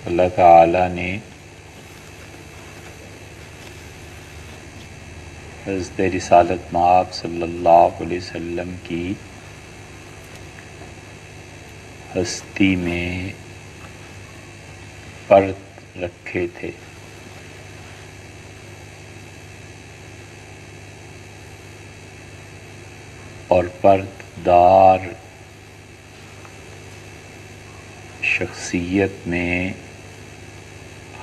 اللہ تعالیٰ نے حضرت رسالت مآب صلی اللہ علیہ وسلم کی ہستی میں پرت رکھے تھے، اور پرت دار شخصیت میں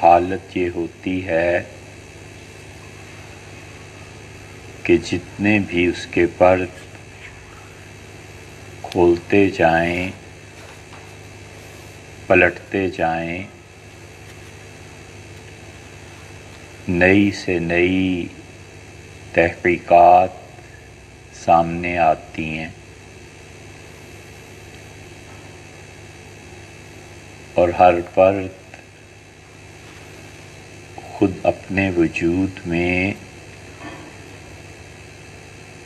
حالت یہ ہوتی ہے کہ جتنے بھی اس کے پرت کھولتے جائیں، پلٹتے جائیں، نئی سے نئی تحقیقات سامنے آتی ہیں، اور ہر پرت خود اپنے وجود میں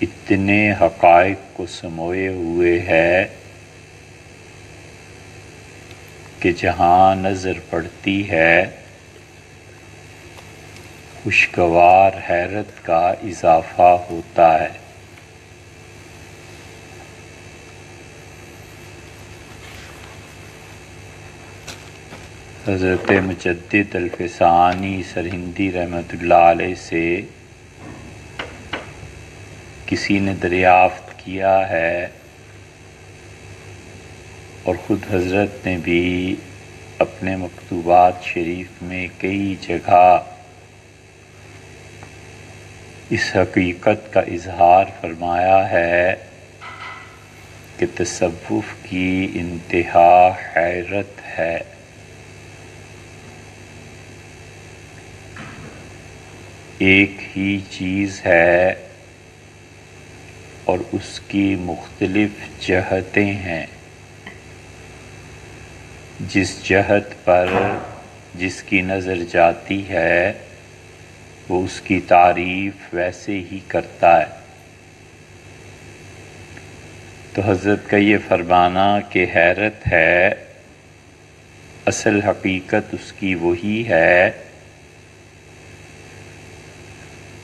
اتنے حقائق کو سموئے ہوئے ہے کہ جہاں نظر پڑتی ہے خوشگوار حیرت کا اضافہ ہوتا ہے۔ حضرت مجدد الفسانی سرہندی رحمۃ اللہ علیہ سے کسی نے دریافت کیا ہے، اور خود حضرت نے بھی اپنے مکتوبات شریف میں کئی جگہ اس حقیقت کا اظہار فرمایا ہے کہ تصوف کی انتہا حیرت ہے۔ ایک ہی چیز ہے اور اس کی مختلف جہتیں ہیں، جس جہت پر جس کی نظر جاتی ہے وہ اس کی تعریف ویسے ہی کرتا ہے۔ تو حضرت کا یہ فرمانا کہ حیرت ہے، اصل حقیقت اس کی وہی ہے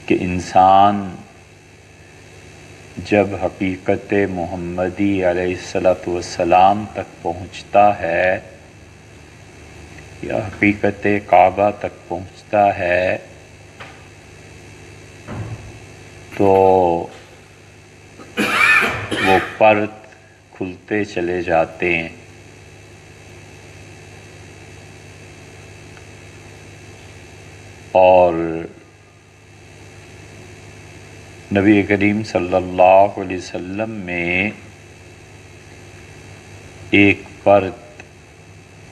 کہ انسان جب حقیقت محمدی علیہ السلام تک پہنچتا ہے یا حقیقت کعبہ تک پہنچتا ہے تو وہ پرت کھلتے چلے جاتے ہیں، اور نبی کریم صلی اللہ علیہ وسلم میں ایک پرت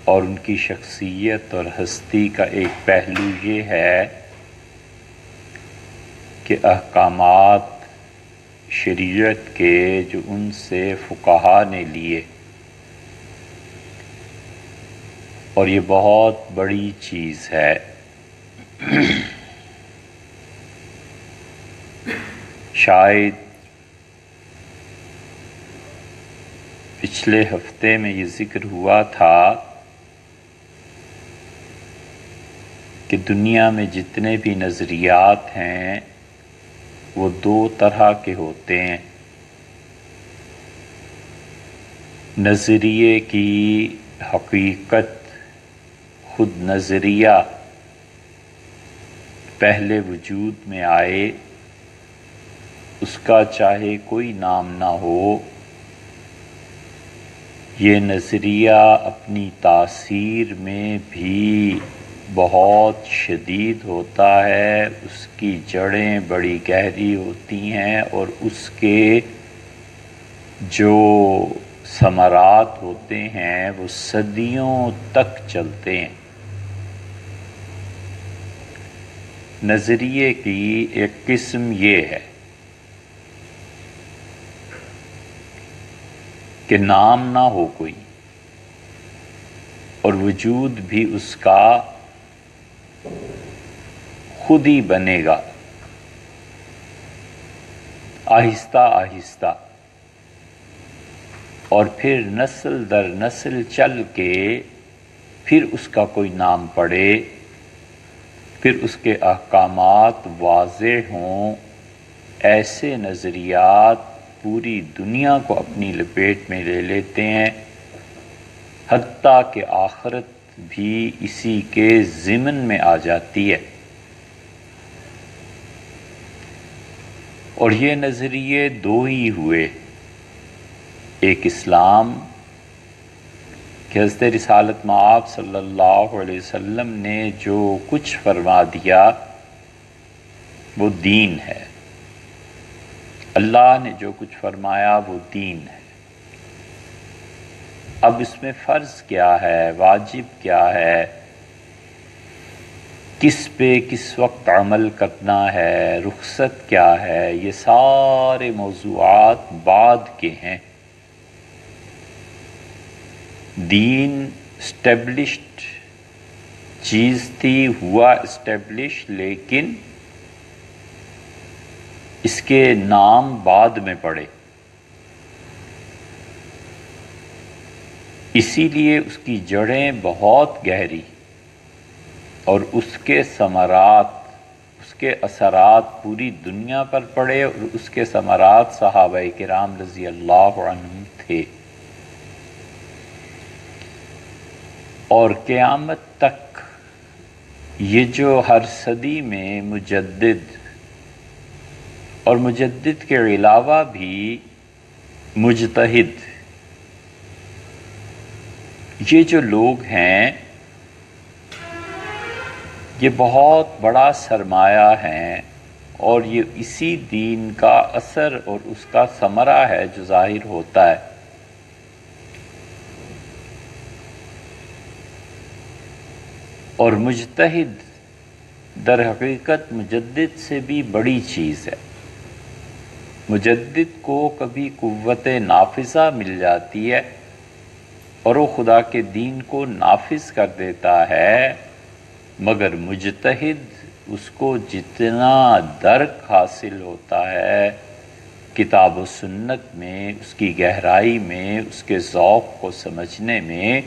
اور ان کی شخصیت اور ہستی کا ایک پہلو یہ ہے کہ احکامات شریعت کے جو ان سے فقہا نے لیے، اور یہ بہت بڑی چیز ہے۔ شاید پچھلے ہفتے میں یہ ذکر ہوا تھا کہ دنیا میں جتنے بھی نظریات ہیں وہ دو طرح کے ہوتے ہیں۔ نظریے کی حقیقت، خود نظریہ پہلے وجود میں آئے، اس کا چاہے کوئی نام نہ ہو، یہ نظریہ اپنی تاثیر میں بھی بہت شدید ہوتا ہے، اس کی جڑیں بڑی گہری ہوتی ہیں، اور اس کے جو ثمرات ہوتے ہیں وہ صدیوں تک چلتے ہیں۔ نظریے کی ایک قسم یہ ہے کہ نام نہ ہو کوئی، اور وجود بھی اس کا خود ہی بنے گا، آہستہ آہستہ، اور پھر نسل در نسل چل کے پھر اس کا کوئی نام پڑھے، پھر اس کے احکامات واضح ہوں، ایسے نظریات پوری دنیا کو اپنی لپیٹ میں لے لیتے ہیں، حتیٰ کہ آخرت بھی اسی کے ضمن میں آ جاتی ہے۔ اور یہ نظریے دو ہی ہوئے، ایک اسلام کہ حضرت رسالت مآب صلی اللہ علیہ وسلم نے جو کچھ فرما دیا وہ دین ہے، اللہ نے جو کچھ فرمایا وہ دین ہے۔ اب اس میں فرض کیا ہے، واجب کیا ہے، کس پہ کس وقت عمل کرنا ہے، رخصت کیا ہے، یہ سارے موضوعات بعد کے ہیں۔ دین اسٹیبلشڈ چیز تھی، ہوا اسٹیبلش، لیکن اس کے نام بعد میں پڑے، اسی لیے اس کی جڑیں بہت گہری، اور اس کے ثمرات، اس کے اثرات پوری دنیا پر پڑے، اور اس کے ثمرات صحابہ کرام رضی اللہ عنہم تھے، اور قیامت تک یہ جو ہر صدی میں مجدد، اور مجدد کے علاوہ بھی مجتہد، یہ جو لوگ ہیں یہ بہت بڑا سرمایہ ہیں، اور یہ اسی دین کا اثر اور اس کا ثمرہ ہے جو ظاہر ہوتا ہے۔ اور مجتہد در حقیقت مجدد سے بھی بڑی چیز ہے۔ مجدد کو کبھی قوت نافذہ مل جاتی ہے اور وہ خدا کے دین کو نافذ کر دیتا ہے، مگر مجتہد اس کو جتنا درک حاصل ہوتا ہے کتاب و سنت میں، اس کی گہرائی میں، اس کے ذوق کو سمجھنے میں،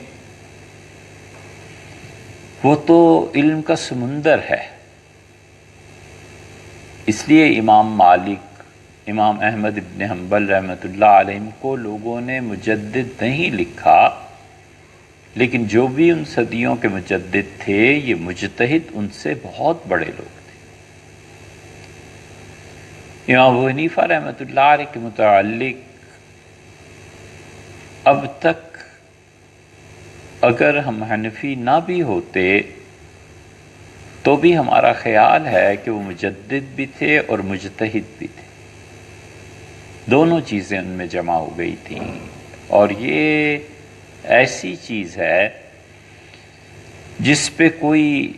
وہ تو علم کا سمندر ہے۔ اس لیے امام مالک، امام احمد ابن حنبل رحمۃ اللہ علیہ کو لوگوں نے مجدد نہیں لکھا، لیکن جو بھی ان صدیوں کے مجدد تھے یہ مجتہد ان سے بہت بڑے لوگ تھے۔ امام ابو حنیفہ رحمۃ اللہ علیہ کے متعلق اب تک اگر ہم حنفی نہ بھی ہوتے تو بھی ہمارا خیال ہے کہ وہ مجدد بھی تھے اور مجتہد بھی تھے، دونوں چیزیں ان میں جمع ہو گئی تھیں۔ اور یہ ایسی چیز ہے جس پہ کوئی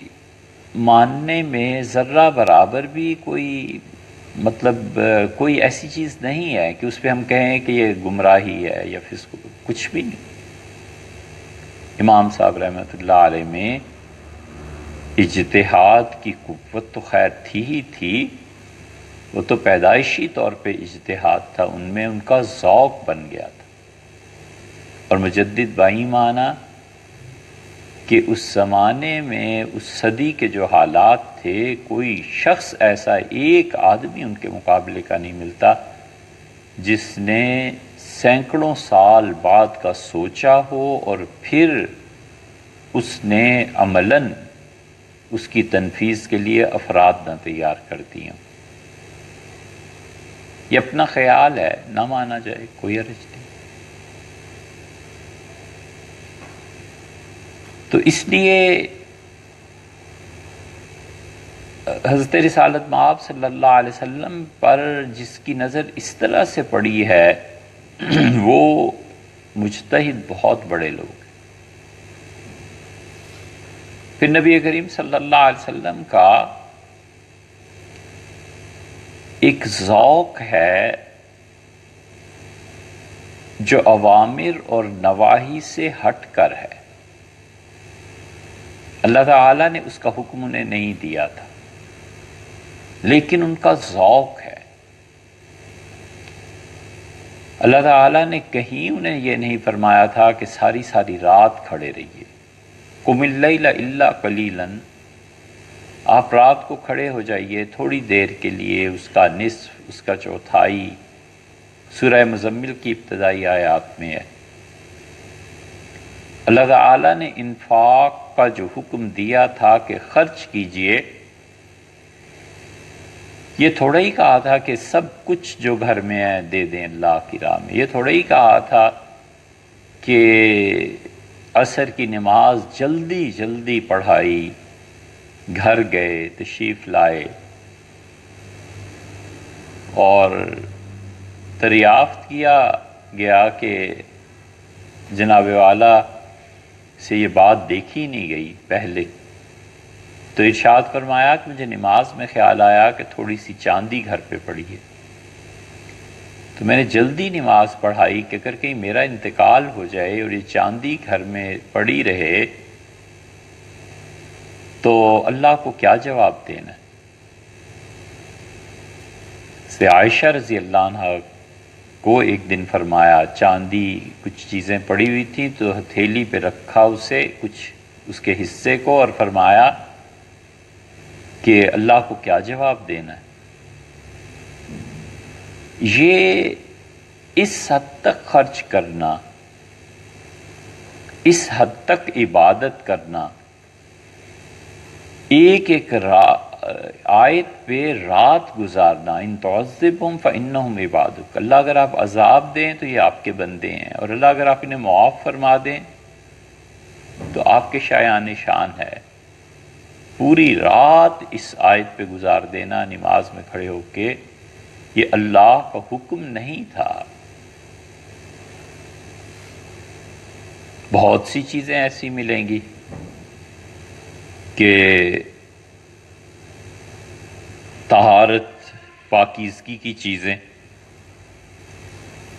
ماننے میں ذرہ برابر بھی کوئی کوئی ایسی چیز نہیں ہے کہ اس پہ ہم کہیں کہ یہ گمراہی ہے یا فسق، کچھ بھی نہیں۔ امام صاحب رحمۃ اللہ علیہ میں اجتہاد کی قوت تو خیر تھی ہی تھی، وہ تو پیدائشی طور پہ اجتہاد تھا، ان میں ان کا ذوق بن گیا تھا۔ اور مجدد بائی معنی کہ اس زمانے میں اس صدی کے جو حالات تھے، کوئی شخص ایسا ایک آدمی ان کے مقابلے کا نہیں ملتا جس نے سینکڑوں سال بعد کا سوچا ہو اور پھر اس نے عملاً اس کی تنفیذ کے لیے افراد نہ تیار کر دی ہوں۔ یہ اپنا خیال ہے، نہ مانا جائے کوئی حرج نہیں۔ تو اس لیے حضرت رسالت مآب صلی اللہ علیہ وسلم پر جس کی نظر اس طرح سے پڑی ہے وہ مجتہد بہت بڑے لوگ ہیں۔ پھر نبی کریم صلی اللہ علیہ وسلم کا ایک ذوق ہے جو اوامر اور نواہی سے ہٹ کر ہے۔ اللہ تعالیٰ نے اس کا حکم انہیں نہیں دیا تھا، لیکن ان کا ذوق ہے۔ اللہ تعالیٰ نے کہیں انہیں یہ نہیں فرمایا تھا کہ ساری ساری رات کھڑے رہیے، قم اللیل الا قلیلا، آپ رات کو کھڑے ہو جائیے تھوڑی دیر کے لیے، اس کا نصف، اس کا چوتھائی۔ سورہ مزمل کی ابتدائی آیات میں ہے۔ اللہ تعالیٰ نے انفاق کا جو حکم دیا تھا کہ خرچ کیجئے، یہ تھوڑا ہی کہا تھا کہ سب کچھ جو گھر میں ہے دے دیں اللہ کی راہ میں، یہ تھوڑا ہی کہا تھا کہ عصر کی نماز جلدی جلدی پڑھائی، گھر گئے، تشریف لائے اور دریافت کیا گیا کہ جناب والا سے یہ بات دیکھی نہیں گئی پہلے، تو ارشاد فرمایا کہ مجھے نماز میں خیال آیا کہ تھوڑی سی چاندی گھر پہ پڑی ہے، تو میں نے جلدی نماز پڑھائی کہ اگر کہیں میرا انتقال ہو جائے اور یہ چاندی گھر میں پڑی رہے تو اللہ کو کیا جواب دینا ہے۔ سے عائشہ رضی اللہ عنہ کو ایک دن فرمایا، چاندی کچھ چیزیں پڑی ہوئی تھیں تو ہتھیلی پہ رکھا اسے، کچھ اس کے حصے کو، اور فرمایا کہ اللہ کو کیا جواب دینا ہے۔ یہ اس حد تک خرچ کرنا، اس حد تک عبادت کرنا، ایک ایک آیت پہ رات گزارنا، ان تعذبہم فانہم عبادک، اللہ اگر آپ عذاب دیں تو یہ آپ کے بندے ہیں، اور اللہ اگر آپ انہیں معاف فرما دیں تو آپ کے شایان شان ہے۔ پوری رات اس آیت پہ گزار دینا نماز میں کھڑے ہو کے، یہ اللہ کا حکم نہیں تھا۔ بہت سی چیزیں ایسی ملیں گی کہ طہارت، پاکیزگی کی چیزیں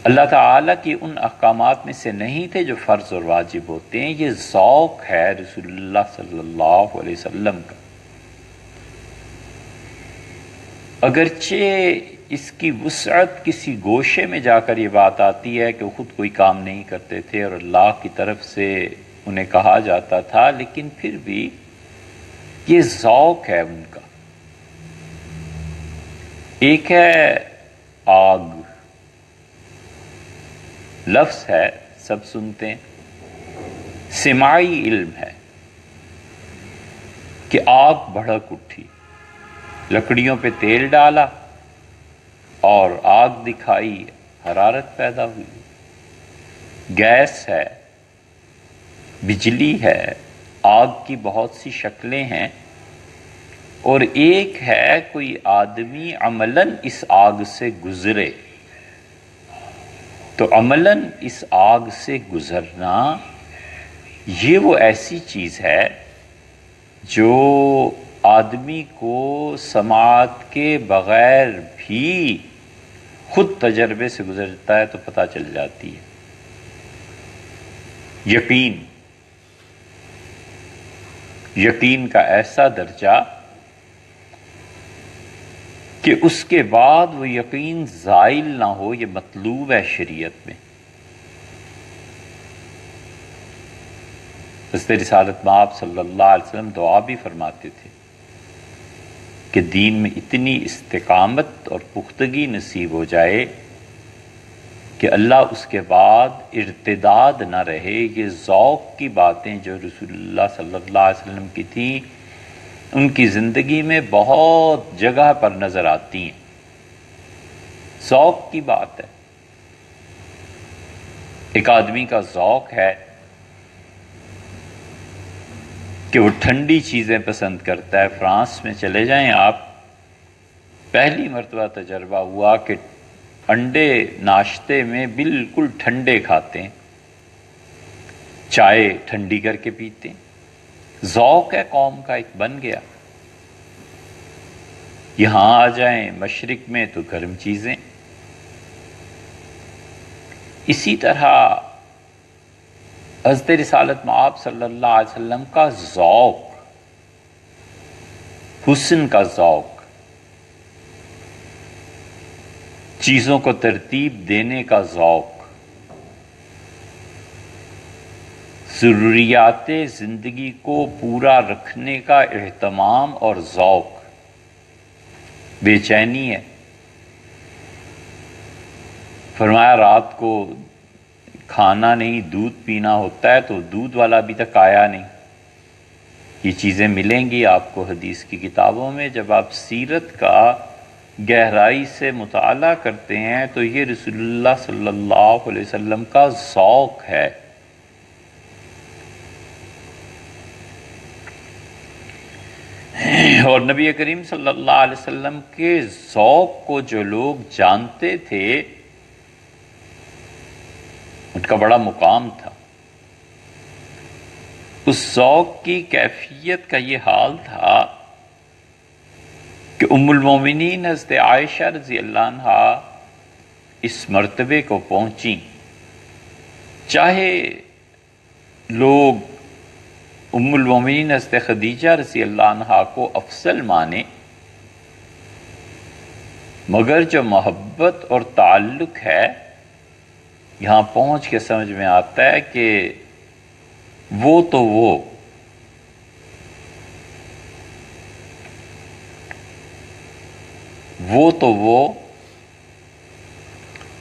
اللہ تعالیٰ کی ان احکامات میں سے نہیں تھے جو فرض اور واجب ہوتے ہیں۔ یہ ذوق ہے رسول اللہ صلی اللہ علیہ وسلم کا، اگرچہ اس کی وسعت کسی گوشے میں جا کر یہ بات آتی ہے کہ وہ خود کوئی کام نہیں کرتے تھے اور اللہ کی طرف سے انہیں کہا جاتا تھا، لیکن پھر بھی یہ ذوق ہے ان کا۔ ایک ہے آگ، لفظ ہے سب سنتے ہیں، سماعی علم ہے کہ آگ بھڑک اٹھی، لکڑیوں پہ تیل ڈالا اور آگ دکھائی، حرارت پیدا ہوئی۔ گیس ہے، بجلی ہے، آگ کی بہت سی شکلیں ہیں، اور ایک ہے کوئی آدمی عملاً اس آگ سے گزرے، تو عملاً اس آگ سے گزرنا یہ وہ ایسی چیز ہے جو آدمی کو سماعت کے بغیر بھی خود تجربے سے گزرتا ہے تو پتہ چل جاتی ہے۔ یقین کا ایسا درجہ کہ اس کے بعد وہ یقین زائل نہ ہو، یہ مطلوب ہے شریعت میں۔ حضرت رسالت مآب صلی اللہ علیہ وسلم دعا بھی فرماتے تھے کہ دین میں اتنی استقامت اور پختگی نصیب ہو جائے کہ اللہ اس کے بعد ارتداد نہ رہے۔ یہ ذوق کی باتیں جو رسول اللہ صلی اللہ علیہ وسلم کی تھیں، ان کی زندگی میں بہت جگہ پر نظر آتی ہیں۔ ذوق کی بات ہے۔ ایک آدمی کا ذوق ہے کہ وہ ٹھنڈی چیزیں پسند کرتا ہے۔ فرانس میں چلے جائیں آپ، پہلی مرتبہ تجربہ ہوا کہ انڈے ناشتے میں بالکل ٹھنڈے کھاتے ہیں، چائے ٹھنڈی کر کے پیتے ہیں۔ ذوق ہے قوم کا، ایک بن گیا۔ یہاں آ جائیں مشرق میں تو گرم چیزیں۔ اسی طرح حضرت رسالت مآب صلی اللہ علیہ وسلم کا ذوق، حسن کا ذوق، چیزوں کو ترتیب دینے کا ذوق، ضروریات زندگی کو پورا رکھنے کا اہتمام اور ذوق، بے چینی ہے۔ فرمایا رات کو کھانا نہیں دودھ پینا ہوتا ہے، تو دودھ والا ابھی تک آیا نہیں۔ یہ چیزیں ملیں گی آپ کو حدیث کی کتابوں میں۔ جب آپ سیرت کا گہرائی سے مطالعہ کرتے ہیں تو یہ رسول اللہ صلی اللہ علیہ وسلم کا ذوق ہے۔ اور نبی کریم صلی اللہ علیہ وسلم کے ذوق کو جو لوگ جانتے تھے ان کا بڑا مقام تھا۔ اس ذوق کی کیفیت کا یہ حال تھا کہ ام المومنین حضرت عائشہ رضی اللہ عنہا اس مرتبے کو پہنچیں، چاہے لوگ ام المومنین حضرت خدیجہ رضی اللہ عنہا کو افضل مانے، مگر جو محبت اور تعلق ہے یہاں پہنچ کے سمجھ میں آتا ہے کہ وہ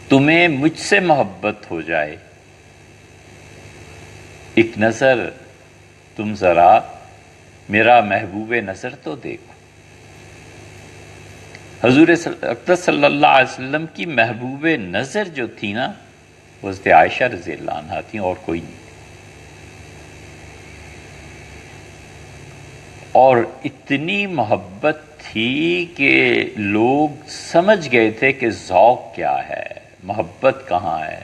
تمہیں مجھ سے محبت ہو جائے۔ ایک نظر تم ذرا میرا محبوب نظر تو دیکھو۔ حضور اقدس صلی اللہ علیہ وسلم کی محبوب نظر جو تھی نا وہ حضرت عائشہ رضی اللہ عنہا تھی، اور کوئی نہیں۔ اور اتنی محبت تھی کہ لوگ سمجھ گئے تھے کہ ذوق کیا ہے، محبت کہاں ہے۔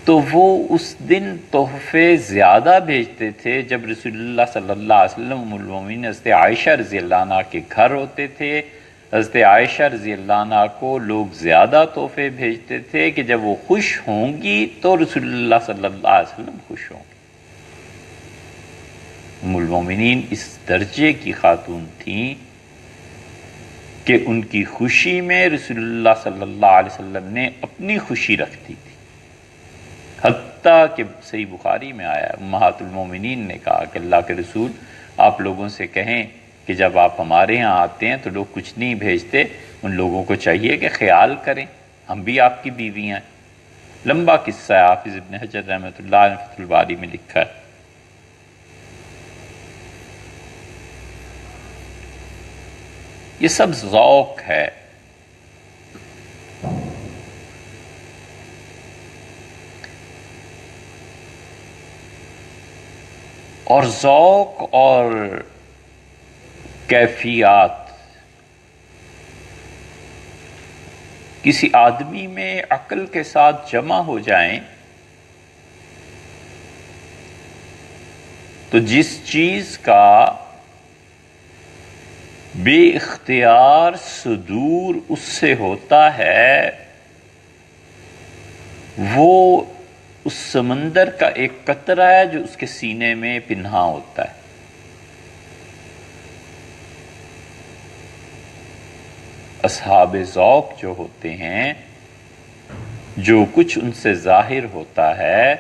تو وہ اس دن تحفے زیادہ بھیجتے تھے جب رسول اللہ صلی اللہ علیہ وسلم ام المومنین حضرت عائشہ رضی اللہ عنہ کے گھر ہوتے تھے۔ حضرت عائشہ رضی اللہ عنہ کو لوگ زیادہ تحفے بھیجتے تھے کہ جب وہ خوش ہوں گی تو رسول اللہ صلی اللہ علیہ وسلم خوش ہوں گے۔ ام المومنین اس درجے کی خاتون تھیں کہ ان کی خوشی میں رسول اللہ صلی اللہ علیہ وسلم نے اپنی خوشی رکھتی تھی، حتیٰ کہ صحیح بخاری میں آیا امہات المومنین نے کہا کہ اللہ کے رسول آپ لوگوں سے کہیں کہ جب آپ ہمارے ہاں آتے ہیں تو لوگ کچھ نہیں بھیجتے، ان لوگوں کو چاہیے کہ خیال کریں، ہم بھی آپ کی بیوی ہیں۔ لمبا قصہ ہے، حافظ ابن حجر رحمۃ اللہ علیہ فتح الباری میں لکھا ہے۔ یہ سب ذوق ہے۔ اور ذوق اور کیفیات کسی آدمی میں عقل کے ساتھ جمع ہو جائیں تو جس چیز کا بے اختیار صدور اس سے ہوتا ہے وہ اس سمندر کا ایک قطرہ ہے جو اس کے سینے میں پنہاں ہوتا ہے۔ اصحاب ذوق جو ہوتے ہیں، جو کچھ ان سے ظاہر ہوتا ہے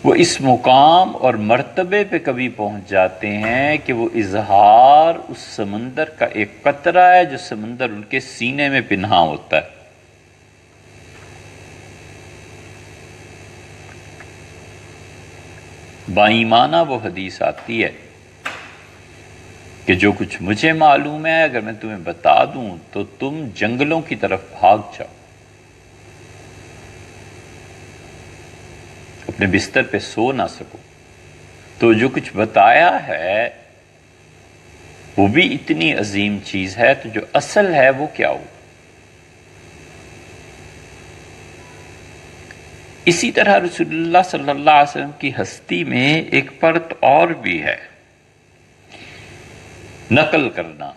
وہ اس مقام اور مرتبے پہ کبھی پہنچ جاتے ہیں کہ وہ اظہار اس سمندر کا ایک قطرہ ہے جو سمندر ان کے سینے میں پنہاں ہوتا ہے۔ باایمانہ وہ حدیث آتی ہے کہ جو کچھ مجھے معلوم ہے اگر میں تمہیں بتا دوں تو تم جنگلوں کی طرف بھاگ جاؤ، اپنے بستر پہ سو نہ سکو۔ تو جو کچھ بتایا ہے وہ بھی اتنی عظیم چیز ہے، تو جو اصل ہے وہ کیا ہو؟ اسی طرح رسول اللہ صلی اللہ علیہ وسلم کی ہستی میں ایک پرت اور بھی ہے، نقل کرنا۔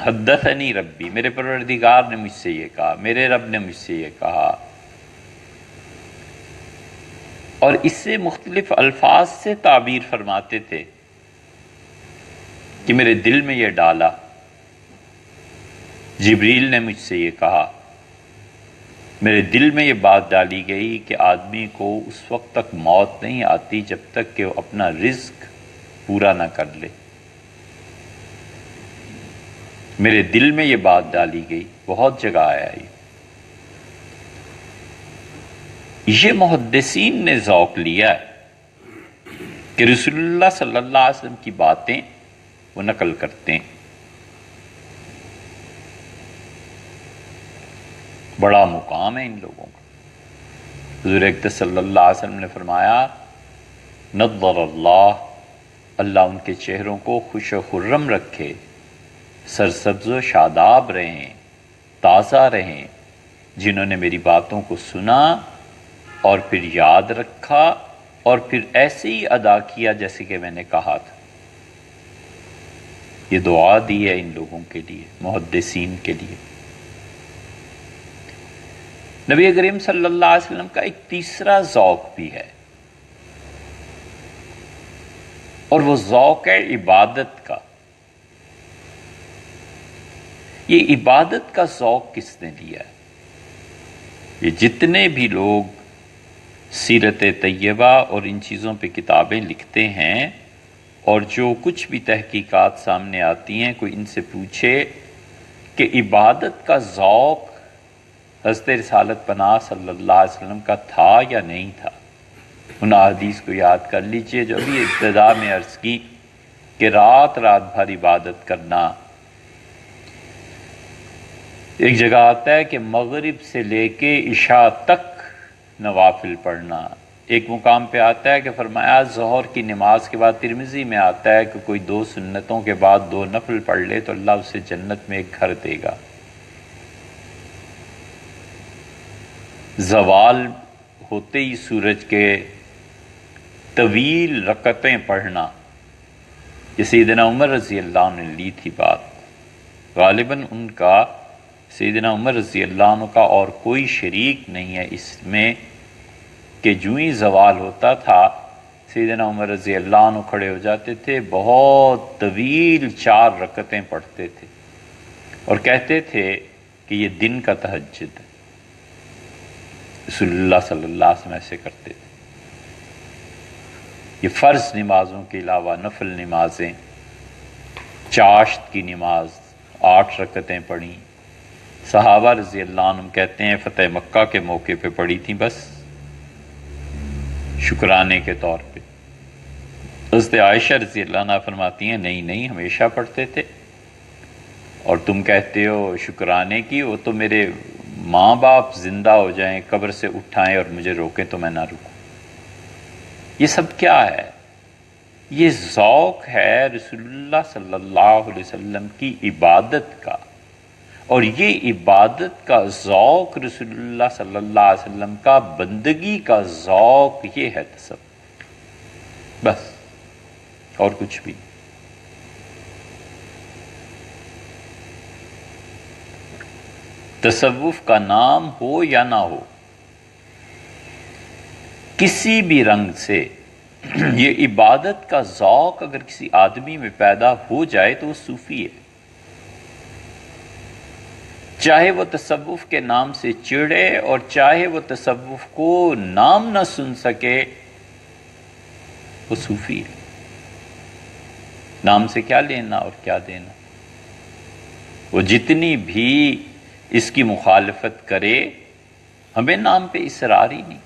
حدثنی ربی، میرے پروردگار نے مجھ سے یہ کہا، میرے رب نے مجھ سے یہ کہا، اور اس سے مختلف الفاظ سے تعبیر فرماتے تھے کہ میرے دل میں یہ ڈالا، جبریل نے مجھ سے یہ کہا، میرے دل میں یہ بات ڈالی گئی کہ آدمی کو اس وقت تک موت نہیں آتی جب تک کہ وہ اپنا رزق پورا نہ کر لے۔ میرے دل میں یہ بات ڈالی گئی، بہت جگہ آیا یہ محدثین نے ذوق لیا ہے کہ رسول اللہ صلی اللہ علیہ وسلم کی باتیں وہ نقل کرتے ہیں۔ بڑا مقام ہے ان لوگوں کا۔ حضور اقدس صلی اللہ علیہ وسلم نے فرمایا نضر اللہ ان کے چہروں کو خوش و خرم رکھے، سرسبز و شاداب رہیں، تازہ رہیں، جنہوں نے میری باتوں کو سنا اور پھر یاد رکھا اور پھر ایسے ہی ادا کیا جیسے کہ میں نے کہا تھا۔ یہ دعا دی ہے ان لوگوں کے لیے، محدثین کے لیے۔ نبی کریم صلی اللہ علیہ وسلم کا ایک تیسرا ذوق بھی ہے، اور وہ ذوق ہے عبادت کا۔ یہ عبادت کا ذوق کس نے دیا ہے؟ یہ جتنے بھی لوگ سیرت طیبہ اور ان چیزوں پہ کتابیں لکھتے ہیں اور جو کچھ بھی تحقیقات سامنے آتی ہیں، کوئی ان سے پوچھے کہ عبادت کا ذوق حضرت رسالت پناہ صلی اللہ علیہ وسلم کا تھا یا نہیں تھا، ان احادیث کو یاد کر لیجئے جو ابھی ابتدا میں عرض کی کہ رات رات بھر عبادت کرنا۔ ایک جگہ آتا ہے کہ مغرب سے لے کے عشاء تک نوافل پڑھنا۔ ایک مقام پہ آتا ہے کہ فرمایا ظہر کی نماز کے بعد، ترمذی میں آتا ہے کہ کوئی 2 سنتوں کے بعد 2 نفل پڑھ لے تو اللہ اسے جنت میں ایک گھر دے گا۔ زوال ہوتے ہی سورج کے طویل رکعتیں پڑھنا، یہ سیدنا عمر رضی اللہ عنہ نے لی تھی بات۔ غالباً ان کا، سیدنا عمر رضی اللہ عنہ کا اور کوئی شریک نہیں ہے اس میں کہ جو ہی زوال ہوتا تھا سیدنا عمر رضی اللہ عنہ کھڑے ہو جاتے تھے، بہت طویل 4 رکعتیں پڑھتے تھے اور کہتے تھے کہ یہ دن کا تہجد ہے۔ رسول اللہ صلی اللہ علیہ وسلم ایسے کرتے تھے۔ یہ فرض نمازوں کے علاوہ نفل نمازیں، چاشت کی نماز 8 رکعتیں پڑھیں۔ صحابہ رضی اللہ عنہ کہتے ہیں فتح مکہ کے موقع پہ پڑھی تھیں، بس شکرانے کے طور پہ۔ حضرت عائشہ رضی اللہ عنہ فرماتی ہیں نہیں ہمیشہ پڑھتے تھے، اور تم کہتے ہو شکرانے کی، وہ تو میرے ماں باپ زندہ ہو جائیں، قبر سے اٹھائیں اور مجھے روکیں تو میں نہ رکوں۔ یہ سب کیا ہے؟ یہ ذوق ہے رسول اللہ صلی اللہ علیہ وسلم کی عبادت کا، اور یہ عبادت کا ذوق رسول اللہ صلی اللہ علیہ وسلم کا بندگی کا ذوق، یہ ہے تصوف، بس اور کچھ بھی نہیں۔ تصوف کا نام ہو یا نہ ہو، کسی بھی رنگ سے یہ عبادت کا ذوق اگر کسی آدمی میں پیدا ہو جائے تو وہ صوفی ہے، چاہے وہ تصوف کے نام سے چڑھے اور چاہے وہ تصوف کو نام نہ سن سکے، وہ صوفی ہے۔ نام سے کیا لینا اور کیا دینا؟ وہ جتنی بھی اس کی مخالفت کرے، ہمیں نام پہ اصرار ہی نہیں۔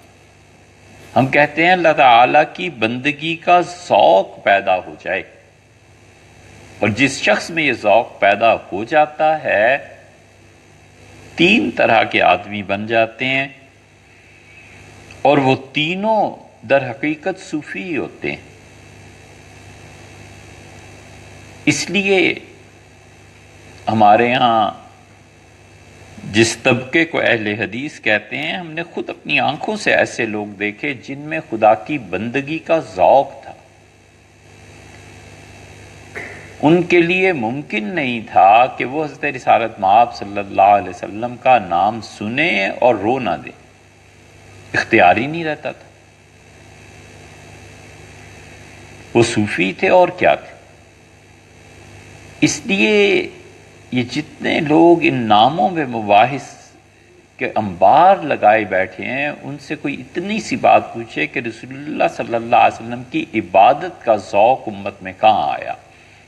ہم کہتے ہیں اللہ تعالیٰ کی بندگی کا ذوق پیدا ہو جائے، اور جس شخص میں یہ ذوق پیدا ہو جاتا ہے 3 طرح کے آدمی بن جاتے ہیں، اور وہ تینوں در حقیقت صوفی ہوتے ہیں۔ اس لیے ہمارے ہاں جس طبقے کو اہل حدیث کہتے ہیں، ہم نے خود اپنی آنکھوں سے ایسے لوگ دیکھے جن میں خدا کی بندگی کا ذوق تھا۔ ان کے لیے ممکن نہیں تھا کہ وہ حضرت رسالت مآب صلی اللہ علیہ وسلم کا نام سنیں اور رو نہ دیں، اختیار ہی نہیں رہتا تھا۔ وہ صوفی تھے اور کیا تھے۔ اس لیے یہ جتنے لوگ ان ناموں میں مباحث کہ انبار لگائے بیٹھے ہیں، ان سے کوئی اتنی سی بات پوچھے کہ رسول اللہ صلی اللہ علیہ وسلم کی عبادت کا ذوق امت میں کہاں آیا؟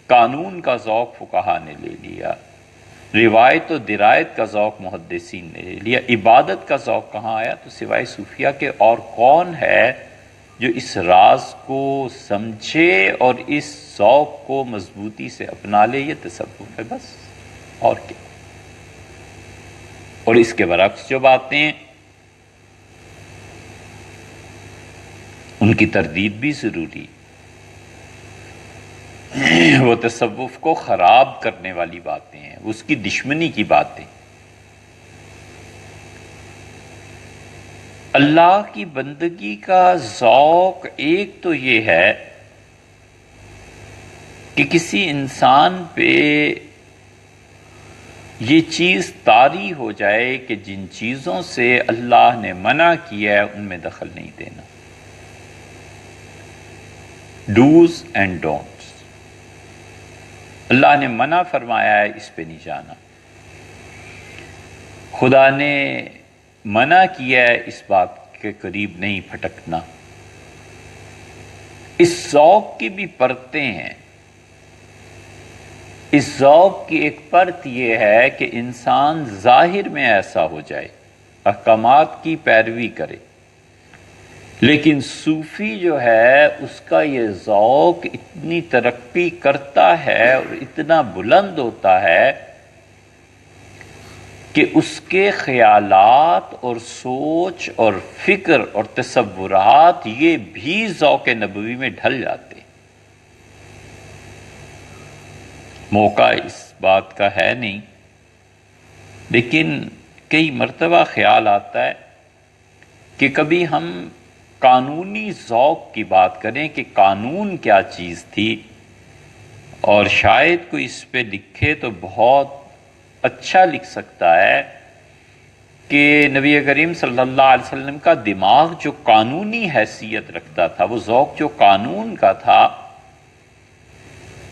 قانون کا ذوق فقہا نے لے لیا، روایت و درایت کا ذوق محدثین نے لے لیا، عبادت کا ذوق کہاں آیا؟ تو سوائے صوفیہ کے اور کون ہے جو اس راز کو سمجھے اور اس ذوق کو مضبوطی سے اپنا لے؟ یہ تصوف ہے بس، اور کیا؟ اور اس کے برعکس جو باتیں، ان کی تردید بھی ضروری، وہ تصوف کو خراب کرنے والی باتیں ہیں، اس کی دشمنی کی باتیں۔ اللہ کی بندگی کا ذوق ایک تو یہ ہے کہ کسی انسان پہ یہ چیز طاری ہو جائے کہ جن چیزوں سے اللہ نے منع کیا ہے ان میں دخل نہیں دینا، ڈوز اینڈ ڈونٹس۔ اللہ نے منع فرمایا ہے اس پہ نہیں جانا، خدا نے منع کیا ہے اس بات کے قریب نہیں پھٹکنا۔ اس ذوق کی بھی پرتیں ہیں۔ اس ذوق کی ایک پرت یہ ہے کہ انسان ظاہر میں ایسا ہو جائے، احکامات کی پیروی کرے، لیکن صوفی جو ہے اس کا یہ ذوق اتنی ترقی کرتا ہے اور اتنا بلند ہوتا ہے کہ اس کے خیالات اور سوچ اور فکر اور تصورات یہ بھی ذوق نبوی میں ڈھل جاتے ہیں۔ موقع اس بات کا ہے نہیں، لیکن کئی مرتبہ خیال آتا ہے کہ کبھی ہم قانونی ذوق کی بات کریں کہ قانون کیا چیز تھی، اور شاید کوئی اس پہ لکھے تو بہت اچھا لکھ سکتا ہے کہ نبی کریم صلی اللہ علیہ وسلم کا دماغ جو قانونی حیثیت رکھتا تھا، وہ ذوق جو قانون کا تھا،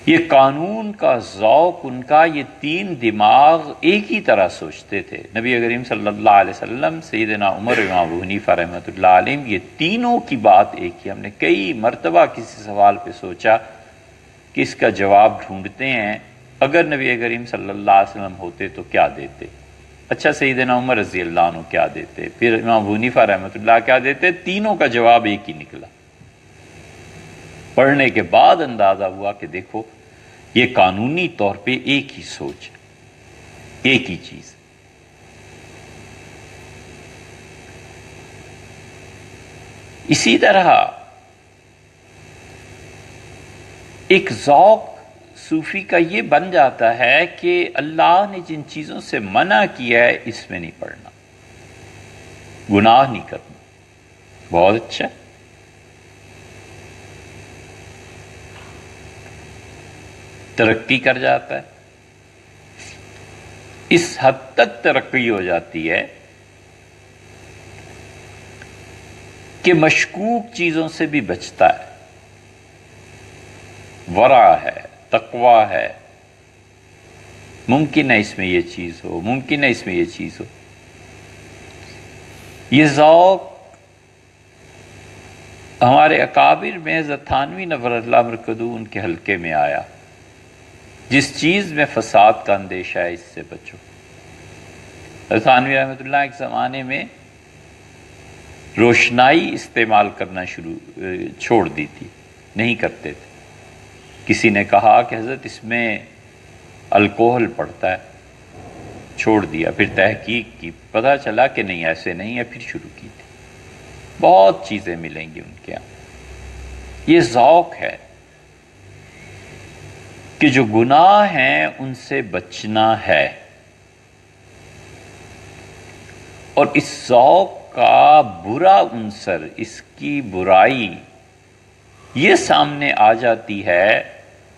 یہ قانون کا ذوق ان کا، یہ تین دماغ ایک ہی طرح سوچتے تھے۔ نبی کریم صلی اللہ علیہ وسلم، سیدنا عمر، امام ابو حنیفہ رحمۃ اللہ علیہ، یہ تینوں کی بات ایک ہی۔ ہم نے کئی مرتبہ کسی سوال پہ سوچا کہ اس کا جواب ڈھونڈتے ہیں، اگر نبی کریم صلی اللہ علیہ وسلم ہوتے تو کیا دیتے؟ اچھا، سیدنا عمر رضی اللہ عنہ کیا دیتے؟ پھر امام ابو حنیفہ رحمۃ اللہ کیا دیتے؟ تینوں کا جواب ایک ہی نکلا۔ پڑھنے کے بعد اندازہ ہوا کہ دیکھو، یہ قانونی طور پہ ایک ہی سوچ، ایک ہی چیز۔ اسی طرح ایک ذوق صوفی کا یہ بن جاتا ہے کہ اللہ نے جن چیزوں سے منع کیا ہے اس میں نہیں پڑنا، گناہ نہیں کرنا۔ بہت اچھا، ترقی کر جاتا ہے۔ اس حد تک ترقی ہو جاتی ہے کہ مشکوک چیزوں سے بھی بچتا ہے، ورع ہے، تقویٰ ہے، ممکن ہے اس میں یہ چیز ہو، ممکن ہے اس میں یہ چیز ہو۔ یہ ذوق ہمارے اکابر میں حضرت تھانوی نور اللہ مرکزہ ان کے حلقے میں آیا، جس چیز میں فساد کا اندیشہ ہے اس سے بچو۔ حضرت تھانوی رحمۃ اللہ ایک زمانے میں روشنائی استعمال کرنا چھوڑ دی تھی، نہیں کرتے تھے۔ کسی نے کہا کہ حضرت اس میں الکوہل پڑتا ہے، چھوڑ دیا۔ پھر تحقیق کی، پتہ چلا کہ نہیں، ایسے نہیں ہے، پھر شروع کی تھی۔ بہت چیزیں ملیں گی ان کے یہاں۔ یہ ذوق ہے کہ جو گناہ ہیں ان سے بچنا ہے، اور اس ذوق کا برا عنصر، اس کی برائی یہ سامنے آ جاتی ہے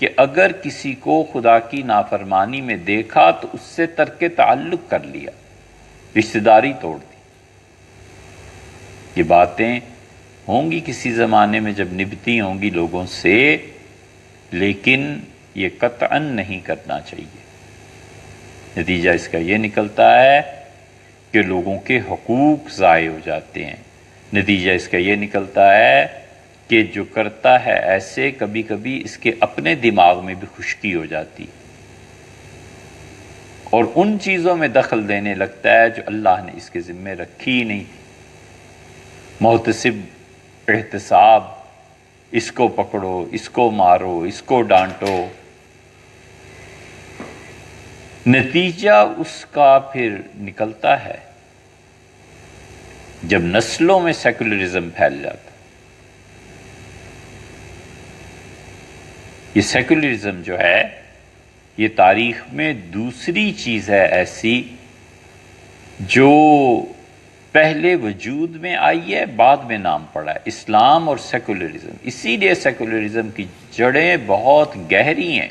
کہ اگر کسی کو خدا کی نافرمانی میں دیکھا تو اس سے ترک تعلق کر لیا، رشتہ داری توڑ دی۔ یہ باتیں ہوں گی کسی زمانے میں جب نبھتی ہوں گی لوگوں سے، لیکن یہ قطعاً نہیں کرنا چاہیے۔ نتیجہ اس کا یہ نکلتا ہے کہ لوگوں کے حقوق ضائع ہو جاتے ہیں۔ نتیجہ اس کا یہ نکلتا ہے کہ جو کرتا ہے ایسے کبھی کبھی اس کے اپنے دماغ میں بھی خشکی ہو جاتی اور ان چیزوں میں دخل دینے لگتا ہے جو اللہ نے اس کے ذمے رکھی ہی نہیں تھی۔ محتسب احتساب، اس کو پکڑو، اس کو مارو، اس کو ڈانٹو، نتیجہ اس کا پھر نکلتا ہے جب نسلوں میں سیکولرزم پھیل جاتا۔ یہ سیکولرزم جو ہے یہ تاریخ میں دوسری چیز ہے ایسی جو پہلے وجود میں آئی ہے، بعد میں نام پڑا ہے، اسلام اور سیکولرزم۔ اسی لیے سیکولرزم کی جڑیں بہت گہری ہیں،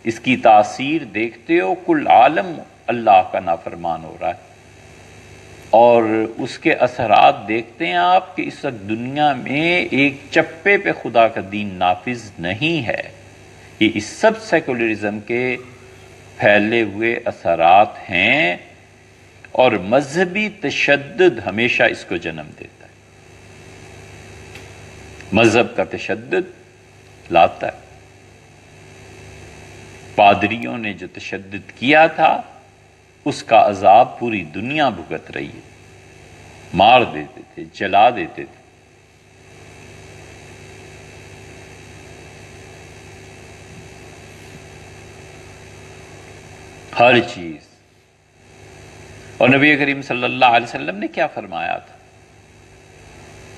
اس کی تاثیر دیکھتے ہو کل عالم اللہ کا نافرمان ہو رہا ہے، اور اس کے اثرات دیکھتے ہیں آپ کہ اس وقت دنیا میں ایک چپے پہ خدا کا دین نافذ نہیں ہے۔ یہ اس سب سیکولرزم کے پھیلے ہوئے اثرات ہیں، اور مذہبی تشدد ہمیشہ اس کو جنم دیتا ہے۔ مذہب کا تشدد لاتا ہے۔ پادریوں نے جو تشدد کیا تھا اس کا عذاب پوری دنیا بھگت رہی ہے، مار دیتے تھے، جلا دیتے تھے۔ ہر چیز۔ اور نبی کریم صلی اللہ علیہ وسلم نے کیا فرمایا تھا؟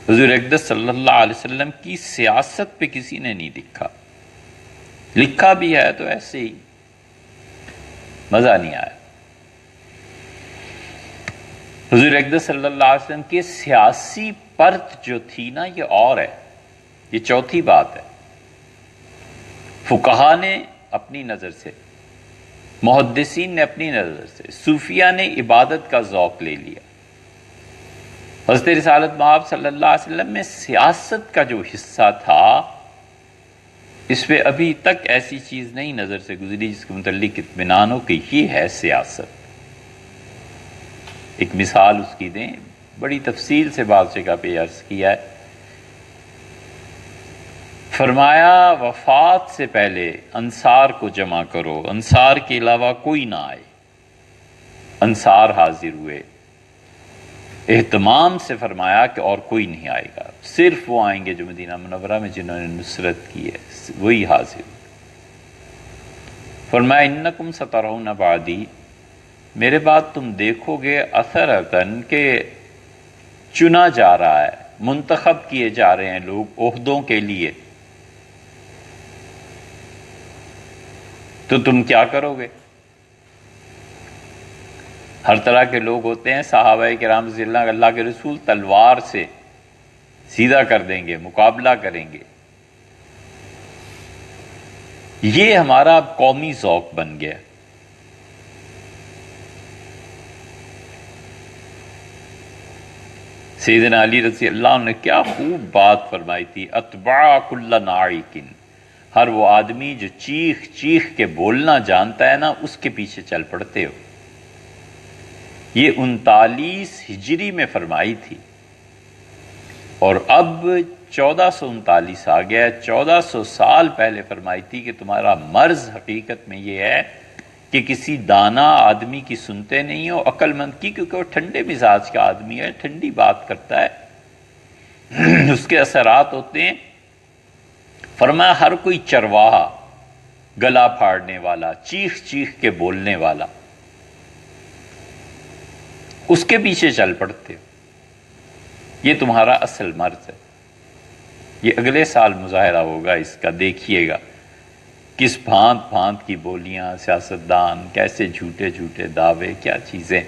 حضور اقدس صلی اللہ علیہ وسلم کی سیاست پہ کسی نے نہیں لکھا بھی ہے تو ایسے ہی مزہ نہیں آیا۔ حضور اقدس صلی اللہ علیہ وسلم کی سیاسی پرت جو تھی نا یہ اور ہے، یہ چوتھی بات ہے۔ فقہا نے اپنی نظر سے، محدثین نے اپنی نظر سے، صوفیہ نے عبادت کا ذوق لے لیا۔ حضرت رسالت مآب صلی اللہ علیہ وسلم میں سیاست کا جو حصہ تھا اس پہ ابھی تک ایسی چیز نہیں نظر سے گزری جس کے متعلق اطمینان ہو کہ یہ ہے سیاست۔ ایک مثال اس کی دیں، بڑی تفصیل سے بعض جگہ پہ عرض کیا ہے۔ فرمایا وفات سے پہلے انصار کو جمع کرو، انصار کے علاوہ کوئی نہ آئے۔ انصار حاضر ہوئے، اہتمام سے فرمایا کہ اور کوئی نہیں آئے گا، صرف وہ آئیں گے جو مدینہ منورہ میں جنہوں نے نصرت کی ہے، وہی حاضر ہوئے۔ فرمایا انکم سترون بعدی، میرے بعد تم دیکھو گے اثرتن کہ چنا جا رہا ہے، منتخب کیے جا رہے ہیں لوگ عہدوں کے لیے، تو تم کیا کرو گے؟ ہر طرح کے لوگ ہوتے ہیں، صحابہ کرام رضی اللہ کے رسول تلوار سے سیدھا کر دیں گے، مقابلہ کریں گے۔ یہ ہمارا قومی ذوق بن گیا۔ سیدنا علی رضی اللہ عنہ نے کیا خوب بات فرمائی تھی، اتبع کل ناعق، ہر وہ آدمی جو چیخ چیخ کے بولنا جانتا ہے نا اس کے پیچھے چل پڑتے ہو۔ یہ 39 ہجری میں فرمائی تھی، اور اب 1439 آ گیا ہے، 1400 سال پہلے فرمائی تھی کہ تمہارا مرض حقیقت میں یہ ہے کہ کسی دانا آدمی کی سنتے نہیں ہو، عقل مند کی، کیونکہ وہ ٹھنڈے مزاج کا آدمی ہے، ٹھنڈی بات کرتا ہے، اس کے اثرات ہوتے ہیں۔ فرمایا ہر کوئی چرواہا، گلا پھاڑنے والا، چیخ چیخ کے بولنے والا، اس کے پیچھے چل پڑتے ہو، یہ تمہارا اصل مرض ہے۔ یہ اگلے سال مظاہرہ ہوگا اس کا، دیکھیے گا کس بھانت بھانت کی بولیاں، سیاستدان کیسے جھوٹے جھوٹے دعوے، کیا چیزیں۔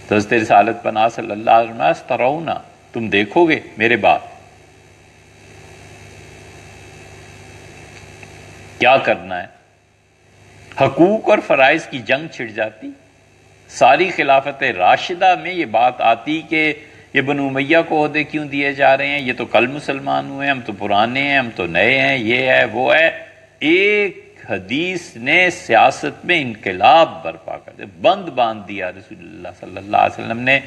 تو حضرت رسالت پناہ صلی اللہ علیہ وسلم استرون، تم دیکھو گے میرے بعد کیا کرنا ہے۔ حقوق اور فرائض کی جنگ چھڑ جاتی۔ ساری خلافت راشدہ میں یہ بات آتی کہ یہ بنو امیہ کو عہدے کیوں دیے جا رہے ہیں، یہ تو کل مسلمان ہوئے، ہم تو پرانے ہیں، ہم تو نئے ہیں، یہ ہے وہ ہے۔ ایک حدیث نے سیاست میں انقلاب برپا کر دیا۔ سکتے؟ بند باندھ دیا رسول اللہ صلی اللہ علیہ وسلم نے.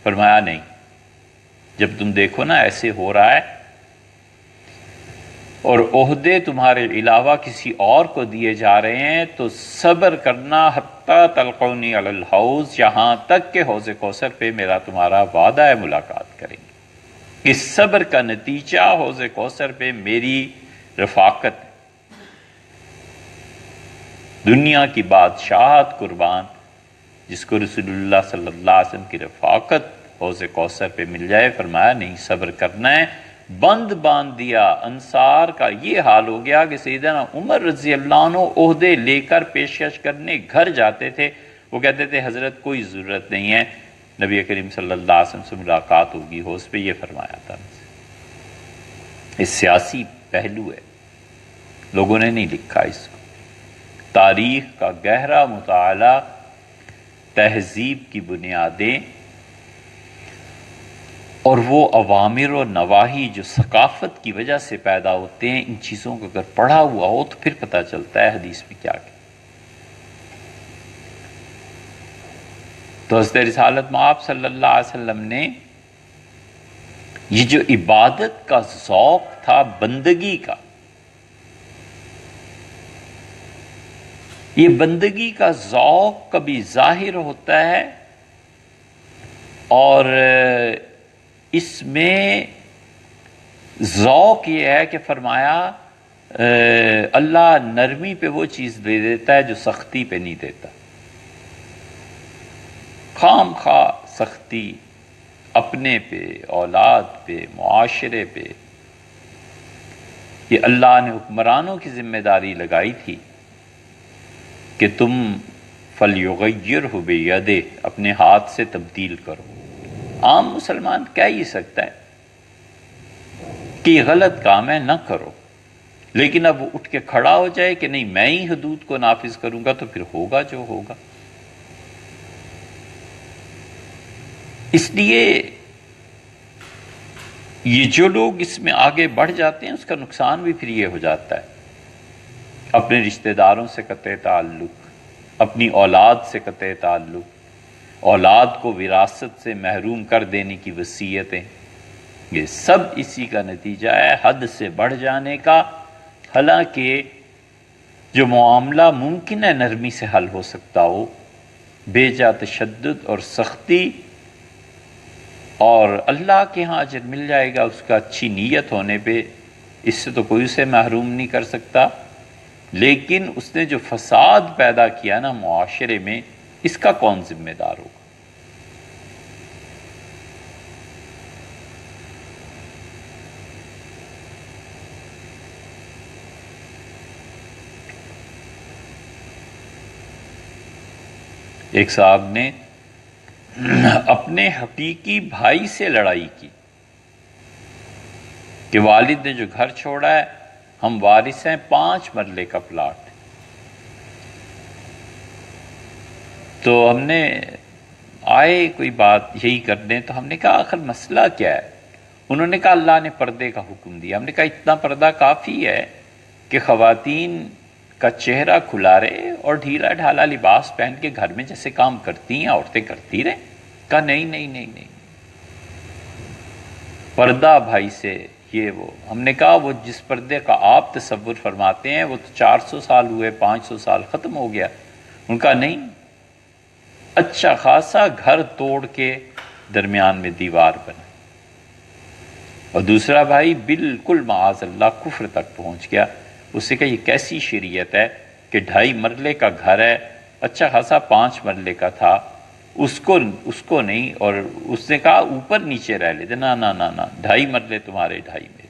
فرمایا نہیں، جب تم دیکھو نا ایسے ہو رہا ہے اور عہدے تمہارے علاوہ کسی اور کو دیے جا رہے ہیں تو صبر کرنا حتیٰ تلقونی علی الحوض، یہاں تک کہ حوض کوثر پہ میرا تمہارا وعدہ ہے ملاقات کریں گے. اس صبر کا نتیجہ حوض کوثر پہ میری رفاقت ہے. دنیا کی بادشاہت قربان جس کو رسول اللہ صلی اللہ علیہ وسلم کی رفاقت حوض کوثر پہ مل جائے. فرمایا نہیں، صبر کرنا ہے. بند باندھ دیا. انصار کا یہ حال ہو گیا کہ سیدنا عمر رضی اللہ عنہ عہدے لے کر پیشکش کرنے گھر جاتے تھے. وہ کہتے تھے حضرت کوئی ضرورت نہیں ہے، نبی کریم صلی اللہ علیہ وسلم سے ملاقات ہوگی حوض پہ. یہ فرمایا تھا. اس سیاسی پہلو ہے، لوگوں نے نہیں لکھا اس کو. تاریخ کا گہرا مطالعہ، تہذیب کی بنیادیں اور وہ اوامر و نواہی جو ثقافت کی وجہ سے پیدا ہوتے ہیں، ان چیزوں کو اگر پڑھا ہوا ہو تو پھر پتہ چلتا ہے حدیث میں کیا کہ. تو حضرت رسالت مآب صلی اللہ علیہ وسلم نے یہ جو عبادت کا ذوق تھا، بندگی کا، یہ بندگی کا ذوق کبھی ظاہر ہوتا ہے اور اس میں ذوق یہ ہے کہ فرمایا اللہ نرمی پہ وہ چیز دے دیتا ہے جو سختی پہ نہیں دیتا. خام خواہ سختی اپنے پہ، اولاد پہ، معاشرے پہ، یہ اللہ نے حکمرانوں کی ذمہ داری لگائی تھی کہ تم فَلْيُغَيِّرْهُ بِيَدِهِ، اپنے ہاتھ سے تبدیل کرو. عام مسلمان کہہ ہی سکتا ہے کہ یہ غلط کام ہے، نہ کرو، لیکن اب وہ اٹھ کے کھڑا ہو جائے کہ نہیں میں ہی حدود کو نافذ کروں گا تو پھر ہوگا جو ہوگا. اس لیے یہ جو لوگ اس میں آگے بڑھ جاتے ہیں اس کا نقصان بھی پھر یہ ہو جاتا ہے. اپنے رشتہ داروں سے قطع تعلق، اپنی اولاد سے قطع تعلق، اولاد کو وراثت سے محروم کر دینے کی وصیتیں، یہ سب اسی کا نتیجہ ہے، حد سے بڑھ جانے کا. حالانکہ جو معاملہ ممکن ہے نرمی سے حل ہو سکتا ہو، بیجا تشدد اور سختی، اور اللہ کے ہاں اجر مل جائے گا اس کا اچھی نیت ہونے پہ، اس سے تو کوئی اسے محروم نہیں کر سکتا. لیکن اس نے جو فساد پیدا کیا نا معاشرے میں، اس کا کون ذمہ دار ہوگا؟ ایک صاحب نے اپنے حقیقی بھائی سے لڑائی کی کہ والد نے جو گھر چھوڑا ہے، ہم وارث ہیں 5 مرلے کا پلاٹ. تو ہم نے آئے کوئی بات یہی کرنے، تو ہم نے کہا آخر مسئلہ کیا ہے؟ انہوں نے کہا اللہ نے پردے کا حکم دیا. ہم نے کہا اتنا پردہ کافی ہے کہ خواتین کا چہرہ کھلا رہے اور ڈھیلا ڈھالا لباس پہن کے گھر میں جیسے کام کرتی ہیں عورتیں کرتی رہیں. کہا نہیں نہیں نہیں نہیں، پردہ بھائی سے یہ وہ. ہم نے کہا وہ جس پردے کا آپ تصور فرماتے ہیں وہ تو 400 سال ہوئے، 500 سال ختم ہو گیا. ان کا نہیں، اچھا خاصا گھر توڑ کے درمیان میں دیوار بنا. اور دوسرا بھائی بالکل معاذ اللہ کفر تک پہنچ گیا. اس سے کہا یہ کیسی شریعت ہے کہ 2.5 مرلے کا گھر ہے، اچھا خاصا 5 مرلے کا تھا، اس کو نہیں. اور اس نے کہا اوپر نیچے رہ لیتے. نہ نہ نہ نہ، 2.5 مرلے تمہارے، 2.5 میرے.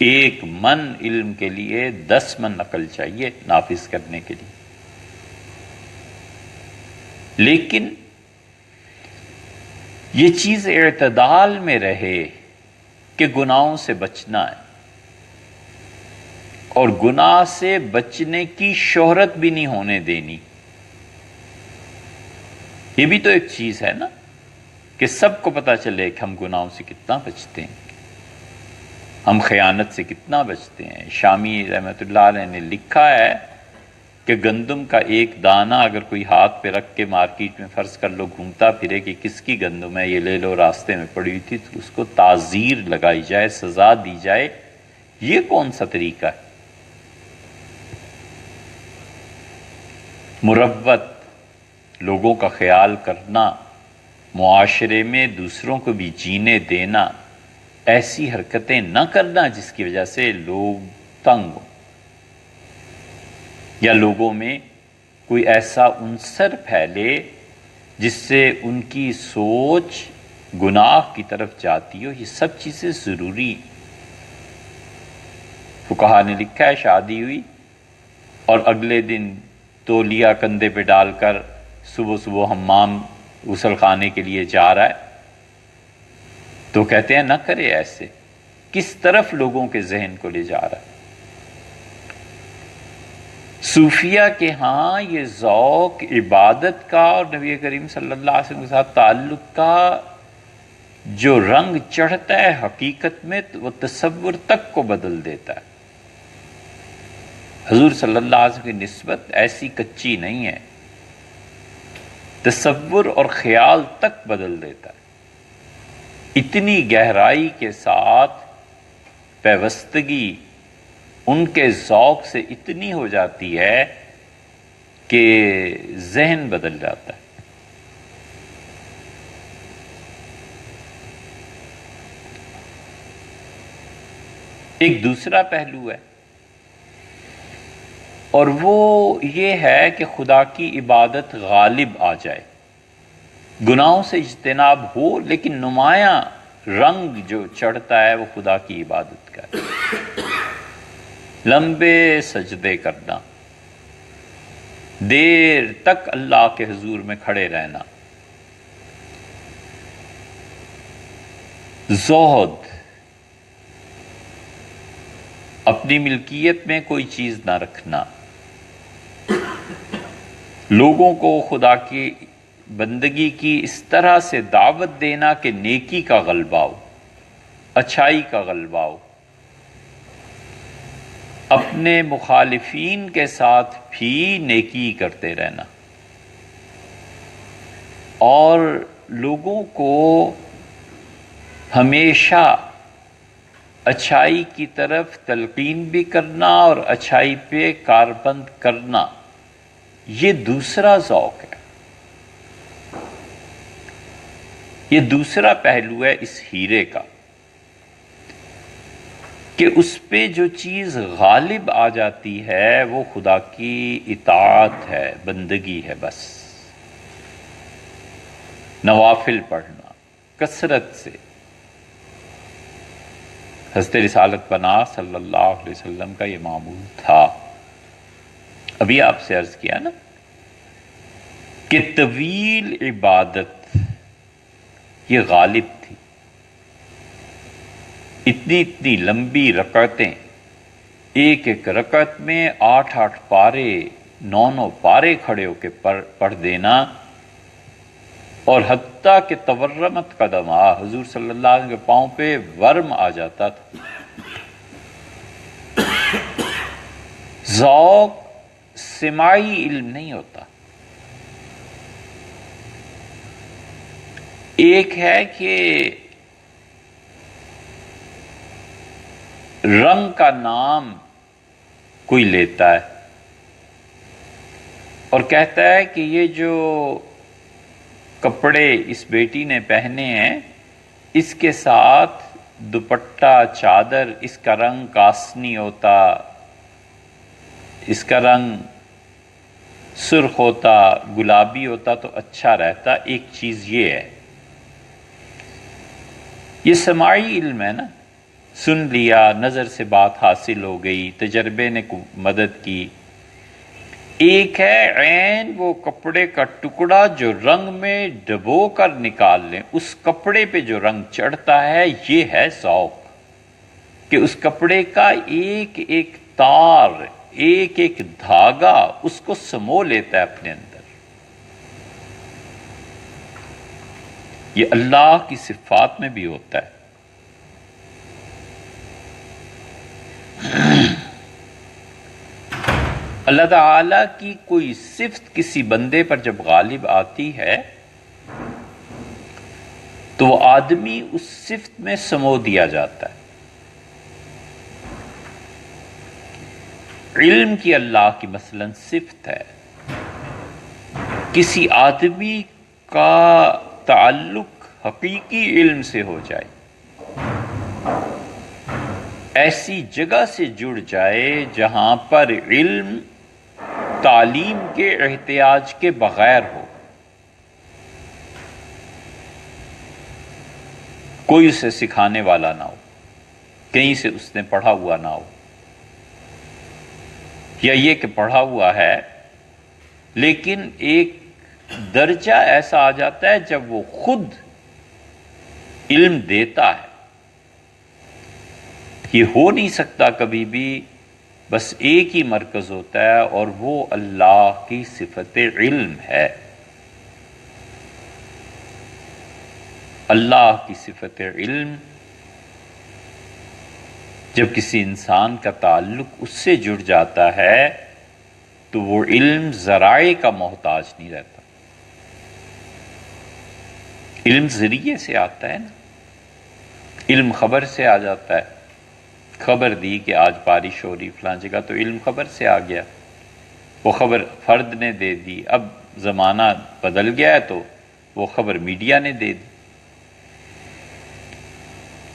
ایک من علم کے لیے 10 من عقل چاہیے نافذ کرنے کے لیے. لیکن یہ چیز اعتدال میں رہے کہ گناہوں سے بچنا ہے، اور گناہ سے بچنے کی شہرت بھی نہیں ہونے دینی. یہ بھی تو ایک چیز ہے نا کہ سب کو پتہ چلے کہ ہم گناہوں سے کتنا بچتے ہیں. ہم خیانت سے کتنا بچتے ہیں۔ شامی رحمۃ اللہ علیہ نے لکھا ہے کہ گندم کا ایک دانہ اگر کوئی ہاتھ پہ رکھ کے مارکیٹ میں فرض کر لو گھومتا پھرے کہ کس کی گندم ہے یہ لے لو، راستے میں پڑی ہوئی تھی، تو اس کو تعزیر لگائی جائے، سزا دی جائے۔ یہ کون سا طریقہ ہے؟ مروت، لوگوں کا خیال کرنا، معاشرے میں دوسروں کو بھی جینے دینا، ایسی حرکتیں نہ کرنا جس کی وجہ سے لوگ تنگ ہوں یا لوگوں میں کوئی ایسا عنصر پھیلے جس سے ان کی سوچ گناہ کی طرف جاتی ہو۔ یہ سب چیزیں ضروری۔ فقہا نے لکھا ہے شادی ہوئی اور اگلے دن تولیہ کندھے پہ ڈال کر صبح صبح حمام غسل خانے کے لیے جا رہا ہے تو کہتے ہیں نہ کرے ایسے۔ کس طرف لوگوں کے ذہن کو لے جا رہا ہے؟ صوفیہ کے ہاں یہ ذوق عبادت کا اور نبی کریم صلی اللہ علیہ وسلم کے ساتھ تعلق کا جو رنگ چڑھتا ہے حقیقت میں وہ تصور تک کو بدل دیتا ہے۔ حضور صلی اللہ علیہ وسلم کی نسبت ایسی کچی نہیں ہے، تصور اور خیال تک بدل دیتا ہے۔ اتنی گہرائی کے ساتھ پیوستگی ان کے ذوق سے اتنی ہو جاتی ہے کہ ذہن بدل جاتا ہے۔ ایک دوسرا پہلو ہے اور وہ یہ ہے کہ خدا کی عبادت غالب آ جائے، گناہوں سے اجتناب ہو لیکن نمایاں رنگ جو چڑھتا ہے وہ خدا کی عبادت کا ہے۔ لمبے سجدے کرنا، دیر تک اللہ کے حضور میں کھڑے رہنا، زہد، اپنی ملکیت میں کوئی چیز نہ رکھنا، لوگوں کو خدا کی بندگی کی اس طرح سے دعوت دینا کہ نیکی کا غلبہ ہو، اچھائی کا غلبہ ہو، اپنے مخالفین کے ساتھ بھی نیکی کرتے رہنا اور لوگوں کو ہمیشہ اچھائی کی طرف تلقین بھی کرنا اور اچھائی پہ کاربند کرنا، یہ دوسرا ذوق ہے، یہ دوسرا پہلو ہے اس ہیرے کا کہ اس پہ جو چیز غالب آ جاتی ہے وہ خدا کی اطاعت ہے، بندگی ہے۔ بس نوافل پڑھنا کثرت سے۔ حضرت رسالت پناہ صلی اللہ علیہ وسلم کا یہ معمول تھا۔ ابھی آپ سے عرض کیا نا کہ طویل عبادت یہ غالب تھی، اتنی لمبی رکعتیں، ایک ایک رکعت میں 8 پارے 9 پارے کھڑے ہو کے پڑھ دینا، اور حتیٰ کہ تورمت قدم حضور صلی اللہ علیہ وسلم کے پاؤں پہ ورم آ جاتا تھا۔ ذوق سماعی علم نہیں ہوتا، ایک ہے کہ رنگ کا نام کوئی لیتا ہے اور کہتا ہے کہ یہ جو کپڑے اس بیٹی نے پہنے ہیں اس کے ساتھ دوپٹہ چادر اس کا رنگ کاسنی ہوتا، اس کا رنگ سرخ ہوتا، گلابی ہوتا تو اچھا رہتا۔ ایک چیز یہ ہے، یہ سماعی علم ہے نا، سن لیا، نظر سے بات حاصل ہو گئی، تجربے نے مدد کی۔ ایک ہے عین وہ کپڑے کا ٹکڑا جو رنگ میں ڈبو کر نکال لیں، اس کپڑے پہ جو رنگ چڑھتا ہے، یہ ہے ذوق، کہ اس کپڑے کا ایک ایک تار، ایک ایک دھاگا اس کو سمو لیتا ہے اپنے اندر۔ یہ اللہ کی صفات میں بھی ہوتا ہے۔ اللہ تعالیٰ کی کوئی صفت کسی بندے پر جب غالب آتی ہے تو وہ آدمی اس صفت میں سمو دیا جاتا ہے۔ علم کی اللہ کی مثلا صفت ہے، کسی آدمی کا تعلق حقیقی علم سے ہو جائے، ایسی جگہ سے جڑ جائے جہاں پر علم تعلیم کے احتیاج کے بغیر ہو، کوئی اسے سکھانے والا نہ ہو، کہیں سے اس نے پڑھا ہوا نہ ہو، یا یہ کہ پڑھا ہوا ہے لیکن ایک درجہ ایسا آ جاتا ہے جب وہ خود علم دیتا ہے۔ یہ ہو نہیں سکتا کبھی بھی، بس ایک ہی مرکز ہوتا ہے اور وہ اللہ کی صفت علم ہے۔ اللہ کی صفت علم جب کسی انسان کا تعلق اس سے جڑ جاتا ہے تو وہ علم ذرائع کا محتاج نہیں رہتا، علم ذریعے سے آتا ہے نا، علم خبر سے آ جاتا ہے، خبر دی کہ آج بارش ہو رہی فلاں جگہ، تو علم خبر سے آ گیا، وہ خبر فرد نے دے دی۔ اب زمانہ بدل گیا ہے تو وہ خبر میڈیا نے دے دی،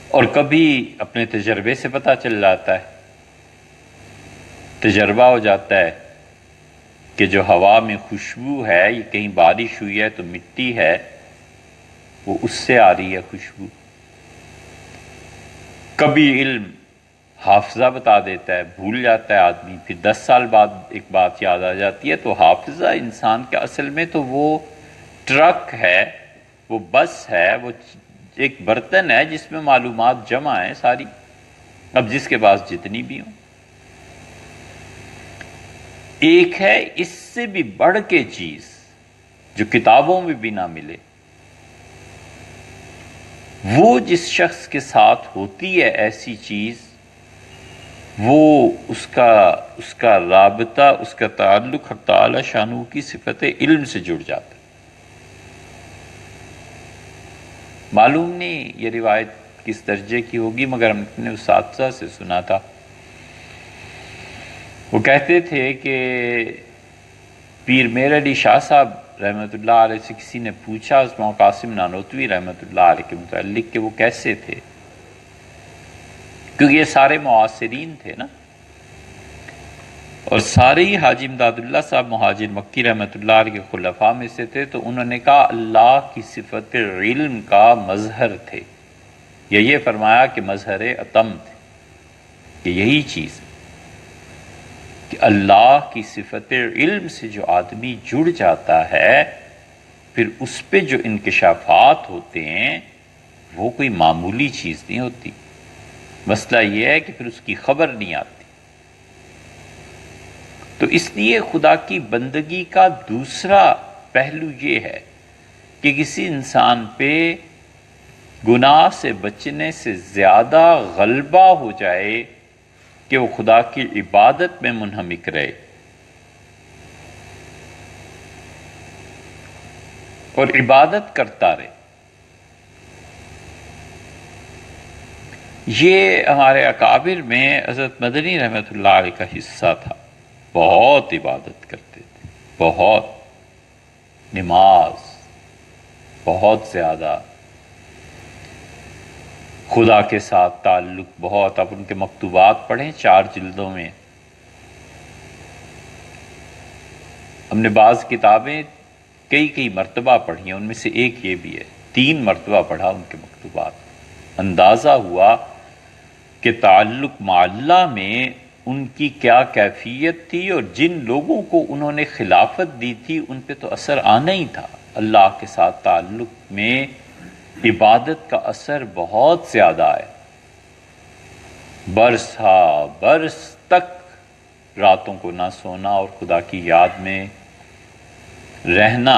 اور کبھی اپنے تجربے سے پتہ چل جاتا ہے، تجربہ ہو جاتا ہے کہ جو ہوا میں خوشبو ہے، یہ کہیں بارش ہوئی ہے تو مٹی ہے، وہ اس سے آ رہی ہے خوشبو۔ کبھی علم حافظہ بتا دیتا ہے، بھول جاتا ہے آدمی، پھر 10 سال بعد ایک بات یاد آ جاتی ہے، تو حافظہ انسان کے اصل میں تو وہ ٹرک ہے، وہ بس ہے، وہ ایک برتن ہے جس میں معلومات جمع ہیں ساری، اب جس کے پاس جتنی بھی ہوں۔ ایک ہے اس سے بھی بڑھ کے چیز جو کتابوں میں بھی نہ ملے، وہ جس شخص کے ساتھ ہوتی ہے ایسی چیز، وہ اس کا رابطہ، اس کا تعلق حق تعالی شانہ کی صفت علم سے جڑ جاتا ہے۔ معلوم نہیں یہ روایت کس درجے کی ہوگی، مگر ہم نے اساتذہ سے سنا تھا، وہ کہتے تھے کہ پیر میر علی شاہ صاحب رحمۃ اللہ علیہ سے کسی نے پوچھا اسماعیل قاسم نانوتوی رحمۃ اللہ علیہ کے متعلق کہ وہ کیسے تھے، کیونکہ یہ سارے معاصرین تھے نا، اور سارے ہی حاجی امداد اللہ صاحب مہاجر مکی رحمۃ اللہ علیہ کے خلفاء میں سے تھے، تو انہوں نے کہا اللہ کی صفت علم کا مظہر تھے، یا یہ فرمایا کہ مظہر اتم تھے، کہ یہی چیز کہ اللہ کی صفت علم سے جو آدمی جڑ جاتا ہے، پھر اس پہ جو انکشافات ہوتے ہیں وہ کوئی معمولی چیز نہیں ہوتی۔ مسئلہ یہ ہے کہ پھر اس کی خبر نہیں آتی۔ تو اس لیے خدا کی بندگی کا دوسرا پہلو یہ ہے کہ کسی انسان پہ گناہ سے بچنے سے زیادہ غلبہ ہو جائے کہ وہ خدا کی عبادت میں منہمک رہے، اور عبادت کرتا رہے۔ یہ ہمارے اکابر میں حضرت مدنی رحمۃ اللہ علیہ کا حصہ تھا، بہت عبادت کرتے تھے، بہت نماز، بہت زیادہ خدا کے ساتھ تعلق بہت۔ اب ان کے مکتوبات پڑھیں 4 جلدوں میں، ہم نے بعض کتابیں کئی مرتبہ پڑھی ہیں، ان میں سے ایک یہ بھی ہے، 3 مرتبہ پڑھا ان کے مکتوبات، اندازہ ہوا کہ تعلق مع اللہ میں ان کی کیا کیفیت تھی، اور جن لوگوں کو انہوں نے خلافت دی تھی ان پہ تو اثر آنا ہی تھا۔ اللہ کے ساتھ تعلق میں عبادت کا اثر بہت زیادہ ہے، برس ہا برس تک راتوں کو نہ سونا اور خدا کی یاد میں رہنا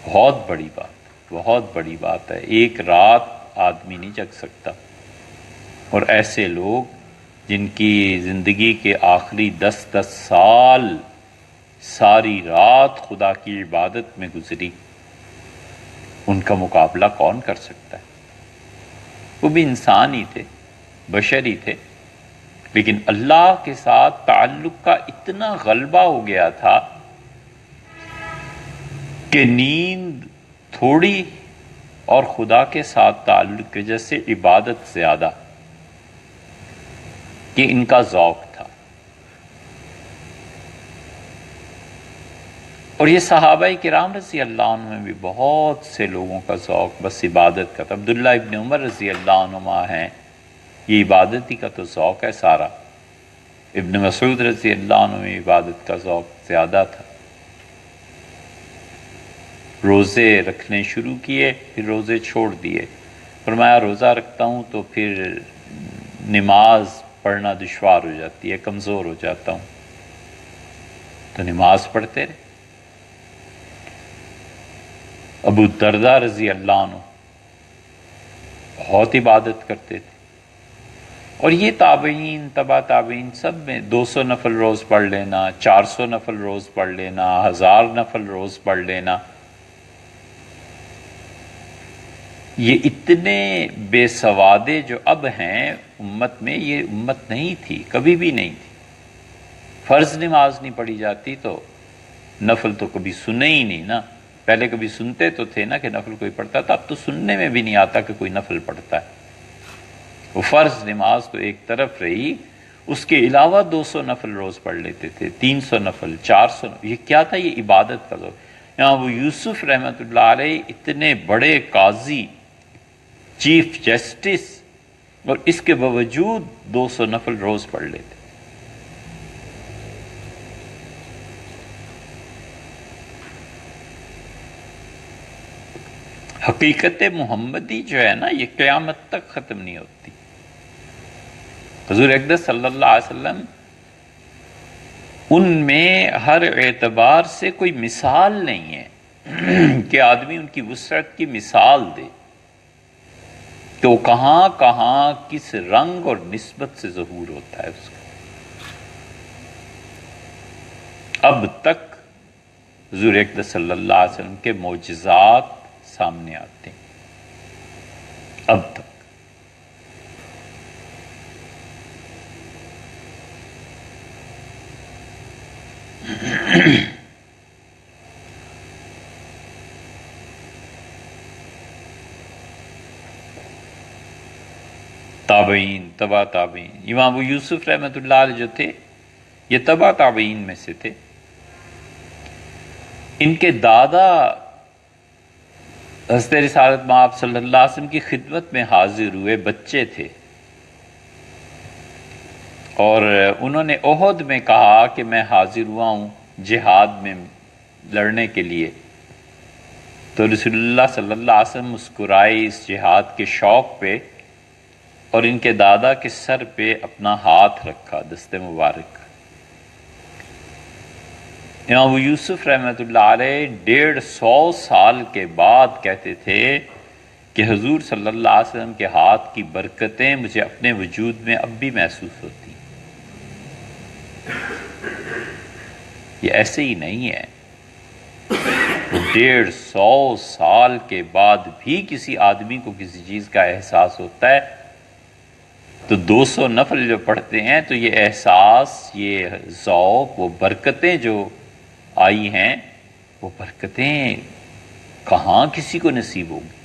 بہت بڑی بات، بہت بڑی بات ہے۔ ایک رات آدمی نہیں جگ سکتا، اور ایسے لوگ جن کی زندگی کے آخری 10 سال ساری رات خدا کی عبادت میں گزری، ان کا مقابلہ کون کر سکتا ہے؟ وہ بھی انسان ہی تھے، بشر ہی تھے، لیکن اللہ کے ساتھ تعلق کا اتنا غلبہ ہو گیا تھا کہ نیند تھوڑی اور خدا کے ساتھ تعلق کی وجہ سے عبادت زیادہ، کہ ان کا ذوق تھا۔ اور یہ صحابہ کرام رضی اللہ عنہ میں بھی بہت سے لوگوں کا ذوق بس عبادت کا تھا۔ عبداللہ ابن عمر رضی اللہ عنہما ہیں، یہ عبادت ہی کا تو ذوق ہے سارا۔ ابن مسعود رضی اللہ عنہ میں عبادت کا ذوق زیادہ تھا۔ روزے رکھنے شروع کیے، پھر روزے چھوڑ دیے، فرمایا روزہ رکھتا ہوں تو پھر نماز پڑھنا دشوار ہو جاتی ہے، کمزور ہو جاتا ہوں، تو نماز پڑھتے رہے۔ ابو الدرداء رضی اللہ عنہ بہت عبادت کرتے تھے، اور یہ تابعین تبع تابعین سب میں 200 نفل روز پڑھ لینا، 400 نفل روز پڑھ لینا، 1000 نفل روز پڑھ لینا، یہ اتنے بے سوادے جو اب ہیں امت میں، یہ امت نہیں تھی، کبھی بھی نہیں تھی۔ فرض نماز نہیں پڑھی جاتی تو نفل تو کبھی سنے ہی نہیں نا۔ پہلے کبھی سنتے تو تھے نا کہ نفل کوئی پڑھتا تھا، اب تو سننے میں بھی نہیں آتا کہ کوئی نفل پڑھتا ہے۔ وہ فرض نماز تو ایک طرف رہی، اس کے علاوہ 200 نفل روز پڑھ لیتے تھے، 300 نفل، 400 نفل۔ یہ کیا تھا؟ یہ عبادت کا ذوق۔ یہاں وہ یوسف رحمۃ اللہ علیہ اتنے بڑے قاضی، چیف جسٹس، اور اس کے باوجود 200 نفل روز پڑھ لیتے۔ حقیقت محمدی جو ہے نا، یہ قیامت تک ختم نہیں ہوتی۔ حضور اقدس صلی اللہ علیہ وسلم ان میں ہر اعتبار سے کوئی مثال نہیں ہے کہ آدمی ان کی وسعت کی مثال دے کہ وہ کہاں کہاں کس رنگ اور نسبت سے ظہور ہوتا ہے اس کا۔ اب تک حضور اقدس صلی اللہ علیہ وسلم کے معجزات سامنے آتے ہیں، اب تک۔ تابعین تبع تابعین، امام ابو یوسف رحمۃ اللہ علیہ جو تھے یہ تبع تابعین میں سے تھے۔ ان کے دادا حضرت رسالت مآب صلی اللہ علیہ وسلم کی خدمت میں حاضر ہوئے، بچے تھے، اور انہوں نے احد میں کہا کہ میں حاضر ہوا ہوں جہاد میں لڑنے کے لیے، تو رسول اللہ صلی اللہ علیہ وسلم مسکرائے اس جہاد کے شوق پہ، اور ان کے دادا کے سر پہ اپنا ہاتھ رکھا، دست مبارک۔ امام ابو یوسف رحمۃ اللہ علیہ 150 سال کے بعد کہتے تھے کہ حضور صلی اللہ علیہ وسلم کے ہاتھ کی برکتیں مجھے اپنے وجود میں اب بھی محسوس ہوتی۔ یہ ایسے ہی نہیں ہے، 150 سال کے بعد بھی کسی آدمی کو کسی چیز کا احساس ہوتا ہے، تو 200 نفل جو پڑھتے ہیں تو یہ احساس، یہ ذوق، وہ برکتیں جو آئی ہیں، وہ برکتیں کہاں کسی کو نصیب ہوگی۔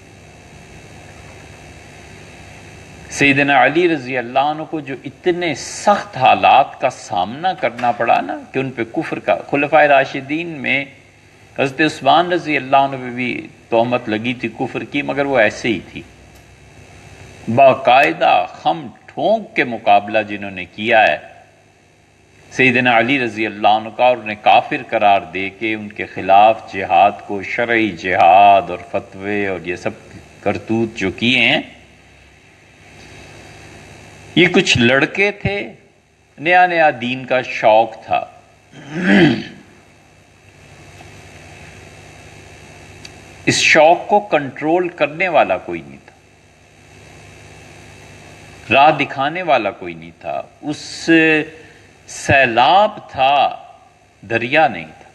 سیدنا علی رضی اللہ عنہ کو جو اتنے سخت حالات کا سامنا کرنا پڑا نا کہ ان پہ کفر کا، خلفائے راشدین میں حضرت عثمان رضی اللہ عنہ پہ بھی تہمت لگی تھی کفر کی، مگر وہ ایسے ہی تھی۔ باقاعدہ خم ٹھونک کے مقابلہ جنہوں نے کیا ہے سیدنا علی رضی اللہ عنہ کا، اور انہیں کافر قرار دے کے ان کے خلاف جہاد کو، شرعی جہاد اور فتوے اور یہ سب کرتوت جو کیے ہیں، یہ کچھ لڑکے تھے، نیا نیا دین کا شوق تھا، اس شوق کو کنٹرول کرنے والا کوئی نہیں تھا۔ راہ دکھانے والا کوئی نہیں تھا، اس سیلاب تھا، دریا نہیں تھا۔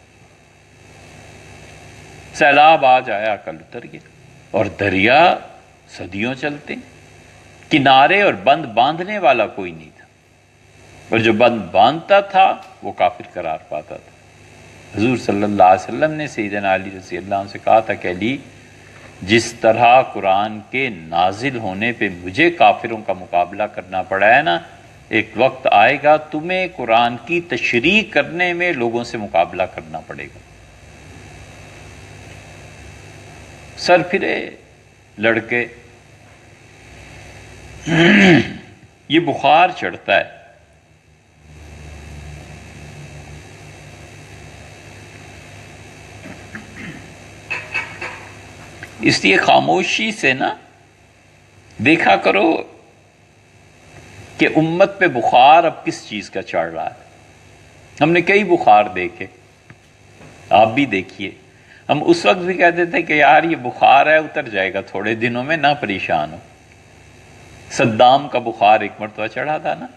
سیلاب آج آیا کل اتر گیا، اور دریا صدیوں چلتے ہیں۔ کنارے اور بند باندھنے والا کوئی نہیں تھا، اور جو بند باندھتا تھا وہ کافر قرار پاتا تھا۔ حضور صلی اللہ علیہ وسلم نے سیدنا علی رضی اللہ عنہ سے کہا تھا کہ علی، جس طرح قرآن کے نازل ہونے پہ مجھے کافروں کا مقابلہ کرنا پڑا ہے نا، ایک وقت آئے گا تمہیں قرآن کی تشریح کرنے میں لوگوں سے مقابلہ کرنا پڑے گا۔ سر پھرے لڑکے، یہ بخار چڑھتا ہے۔ اس لیے خاموشی سے نا دیکھا کرو کہ امت پہ بخار اب کس چیز کا چڑھ رہا ہے۔ ہم نے کئی بخار دیکھے، آپ بھی دیکھیے۔ ہم اس وقت بھی کہتے تھے کہ یار یہ بخار ہے، اتر جائے گا تھوڑے دنوں میں، نہ پریشان ہو۔ صدام کا بخار ایک مرتبہ چڑھا تھا نا،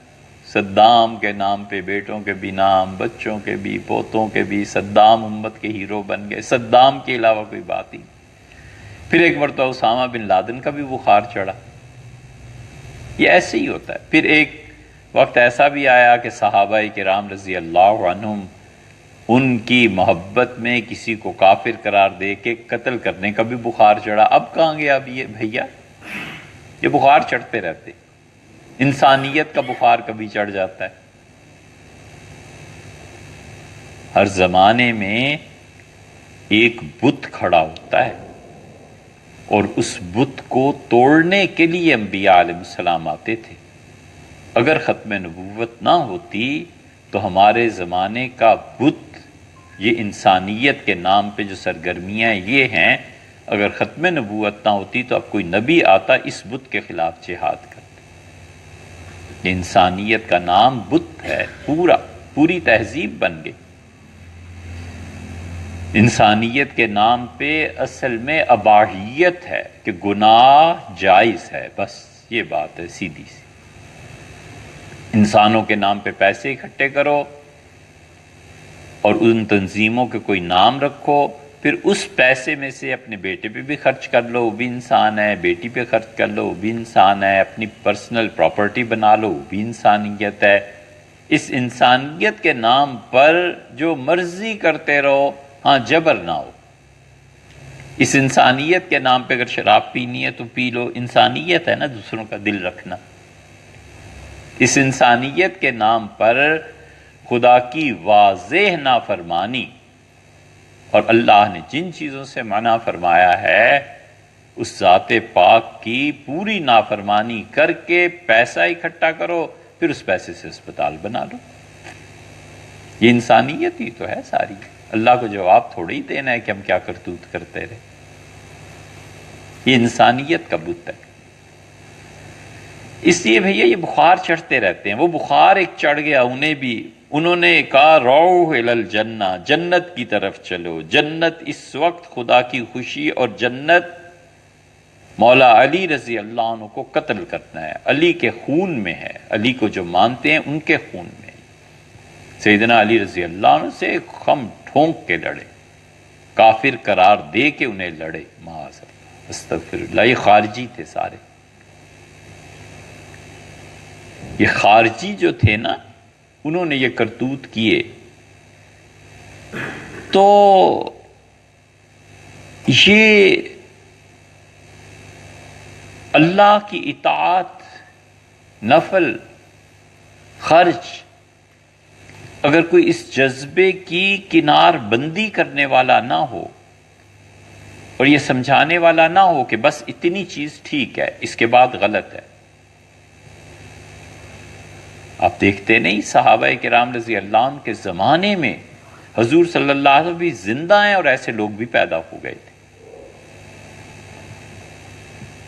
صدام کے نام پہ بیٹوں کے بھی نام، بچوں کے بھی، پوتوں کے بھی، صدام امت کے ہیرو بن گئے، صدام کے علاوہ کوئی بات ہی نہیں۔ پھر ایک مرتبہ اسامہ بن لادن کا بھی بخار چڑھا۔ یہ ایسے ہی ہوتا ہے۔ پھر ایک وقت ایسا بھی آیا کہ صحابہ کرام رضی اللہ عنہم ان کی محبت میں کسی کو کافر قرار دے کے قتل کرنے کا بھی بخار چڑھا۔ اب کہاں گیا اب یہ بھیا؟ یہ بخار چڑھتے رہتے۔ انسانیت کا بخار کبھی چڑھ جاتا ہے۔ ہر زمانے میں ایک بت کھڑا ہوتا ہے، اور اس بت کو توڑنے کے لیے انبیاء علیہ السلام آتے تھے۔ اگر ختم نبوت نہ ہوتی تو ہمارے زمانے کا بت، یہ انسانیت کے نام پہ جو سرگرمیاں یہ ہیں، اگر ختم نبوت نہ ہوتی تو اب کوئی نبی آتا اس بت کے خلاف جہاد کرتا۔ یہ انسانیت کا نام بت ہے، پوری تہذیب بن گئی۔ انسانیت کے نام پہ اصل میں اباحیت ہے کہ گناہ جائز ہے، بس یہ بات ہے سیدھی سی۔ انسانوں کے نام پہ پیسے اکٹھے کرو اور ان تنظیموں کے کوئی نام رکھو، پھر اس پیسے میں سے اپنے بیٹے پہ بھی خرچ کر لو، وہ بھی انسان ہے، بیٹی پہ خرچ کر لو، وہ بھی انسان ہے، اپنی پرسنل پراپرٹی بنا لو، وہ بھی انسانیت ہے۔ اس انسانیت کے نام پر جو مرضی کرتے رہو، ہاں جبر نہ ہو۔ اس انسانیت کے نام پہ اگر شراب پینی ہے تو پی لو، انسانیت ہے نا دوسروں کا دل رکھنا۔ اس انسانیت کے نام پر خدا کی واضح نافرمانی، اور اللہ نے جن چیزوں سے منع فرمایا ہے اس ذات پاک کی پوری نافرمانی کر کے پیسہ اکٹھا کرو، پھر اس پیسے سے اسپتال بنا لو۔ یہ انسانیت ہی تو ہے ساری۔ اللہ کو جواب تھوڑی دینا ہے کہ ہم کیا کرتوت کرتے رہے۔ یہ انسانیت کا بت ہے۔ اس لیے بھیا یہ بخار چڑھتے رہتے ہیں۔ وہ بخار ایک چڑھ گیا انہیں بھی، انہوں نے کہا روح الی الجنہ، جنت کی طرف چلو۔ جنت اس وقت خدا کی خوشی، اور جنت مولا علی رضی اللہ عنہ کو قتل کرنا ہے، علی کے خون میں ہے۔ علی کو جو مانتے ہیں ان کے خون میں۔ سیدنا علی رضی اللہ عنہ سے خم ٹھونک کے لڑے، کافر قرار دے کے انہیں لڑے، معاذ اللہ، استغفر اللہ۔ یہ خارجی تھے سارے۔ یہ خارجی جو تھے نا، انہوں نے یہ کرتوت کیے۔ تو یہ اللہ کی اطاعت، نفل، خرچ، اگر کوئی اس جذبے کی کنار بندی کرنے والا نہ ہو اور یہ سمجھانے والا نہ ہو کہ بس اتنی چیز ٹھیک ہے، اس کے بعد غلط ہے۔ آپ دیکھتے نہیں صحابہ کرام رضی اللہ عنہ کے زمانے میں حضور صلی اللہ علیہ وسلم بھی زندہ ہیں اور ایسے لوگ بھی پیدا ہو گئے تھے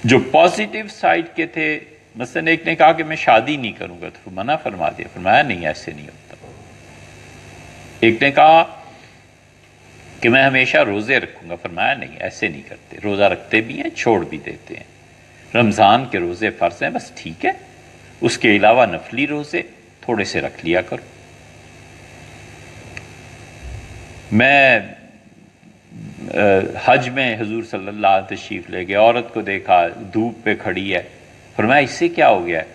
جو پازیٹیو سائڈ کے تھے۔ مثلا ایک نے کہا کہ میں شادی نہیں کروں گا، تو منع فرما دیا، فرمایا نہیں ایسے نہیں ہوتا۔ ایک نے کہا کہ میں ہمیشہ روزے رکھوں گا، فرمایا نہیں ایسے نہیں کرتے، روزہ رکھتے بھی ہیں، چھوڑ بھی دیتے ہیں۔ رمضان کے روزے فرض ہیں، بس ٹھیک ہے، اس کے علاوہ نفلی روزے تھوڑے سے رکھ لیا کرو. میں حج میں حضور صلی اللہ علیہ وسلم تشریف لے گئے، عورت کو دیکھا دھوپ پہ کھڑی ہے، فرمایا اس سے کیا ہو گیا ہے؟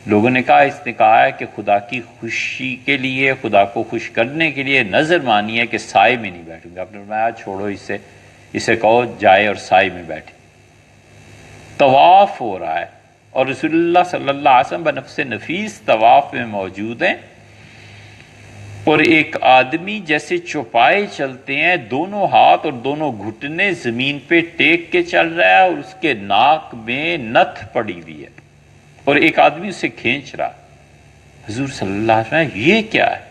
لوگوں نے کہا اس نے کہا ہے کہ خدا کی خوشی کے لیے، خدا کو خوش کرنے کے لیے نظر مانی ہے کہ سائے میں نہیں بیٹھوں گا. آپ نے فرمایا چھوڑو اسے کہو جائے اور سائے میں بیٹھے. طواف ہو رہا ہے اور رسول اللہ صلی اللہ علیہ وسلم بنفس نفیس طواف میں موجود ہیں، اور ایک آدمی جیسے چوپائے چلتے ہیں دونوں ہاتھ اور دونوں گھٹنے زمین پہ ٹیک کے چل رہا ہے، اور اس کے ناک میں نتھ پڑی ہوئی ہے اور ایک آدمی اسے کھینچ رہا. حضور صلی اللہ علیہ وسلم یہ کیا ہے؟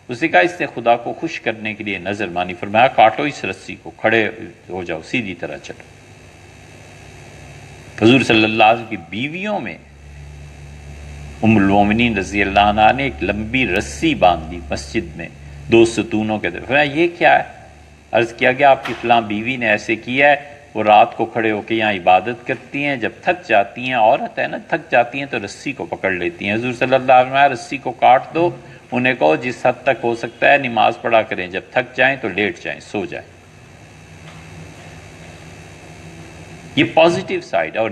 اس نے کہا اس نے خدا کو خوش کرنے کے لیے نظر مانی. فرمایا کاٹو اس رسی کو، کھڑے ہو جاؤ، سیدھی طرح چلو. حضور صلی اللہ علیہ وسلم کی بیویوں میں ام المومنین رضی اللہ عنہ نے ایک لمبی رسی باندھی مسجد میں 2 ستونوں کے در. فرمایا یہ کیا ہے؟ عرض کیا کہ آپ کی فلاں بیوی نے ایسے کیا ہے، وہ رات کو کھڑے ہو کے یہاں عبادت کرتی ہیں، جب تھک جاتی ہیں، عورت ہے نا، تھک جاتی ہیں تو رسی کو پکڑ لیتی ہیں. حضور صلی اللہ علیہ وسلم رسی کو کاٹ دو، انہیں کہو جس حد تک ہو سکتا ہے نماز پڑھا کریں، جب تھک جائیں تو لیٹ جائیں، سو جائیں. یہ پازیٹیو سائیڈ. اور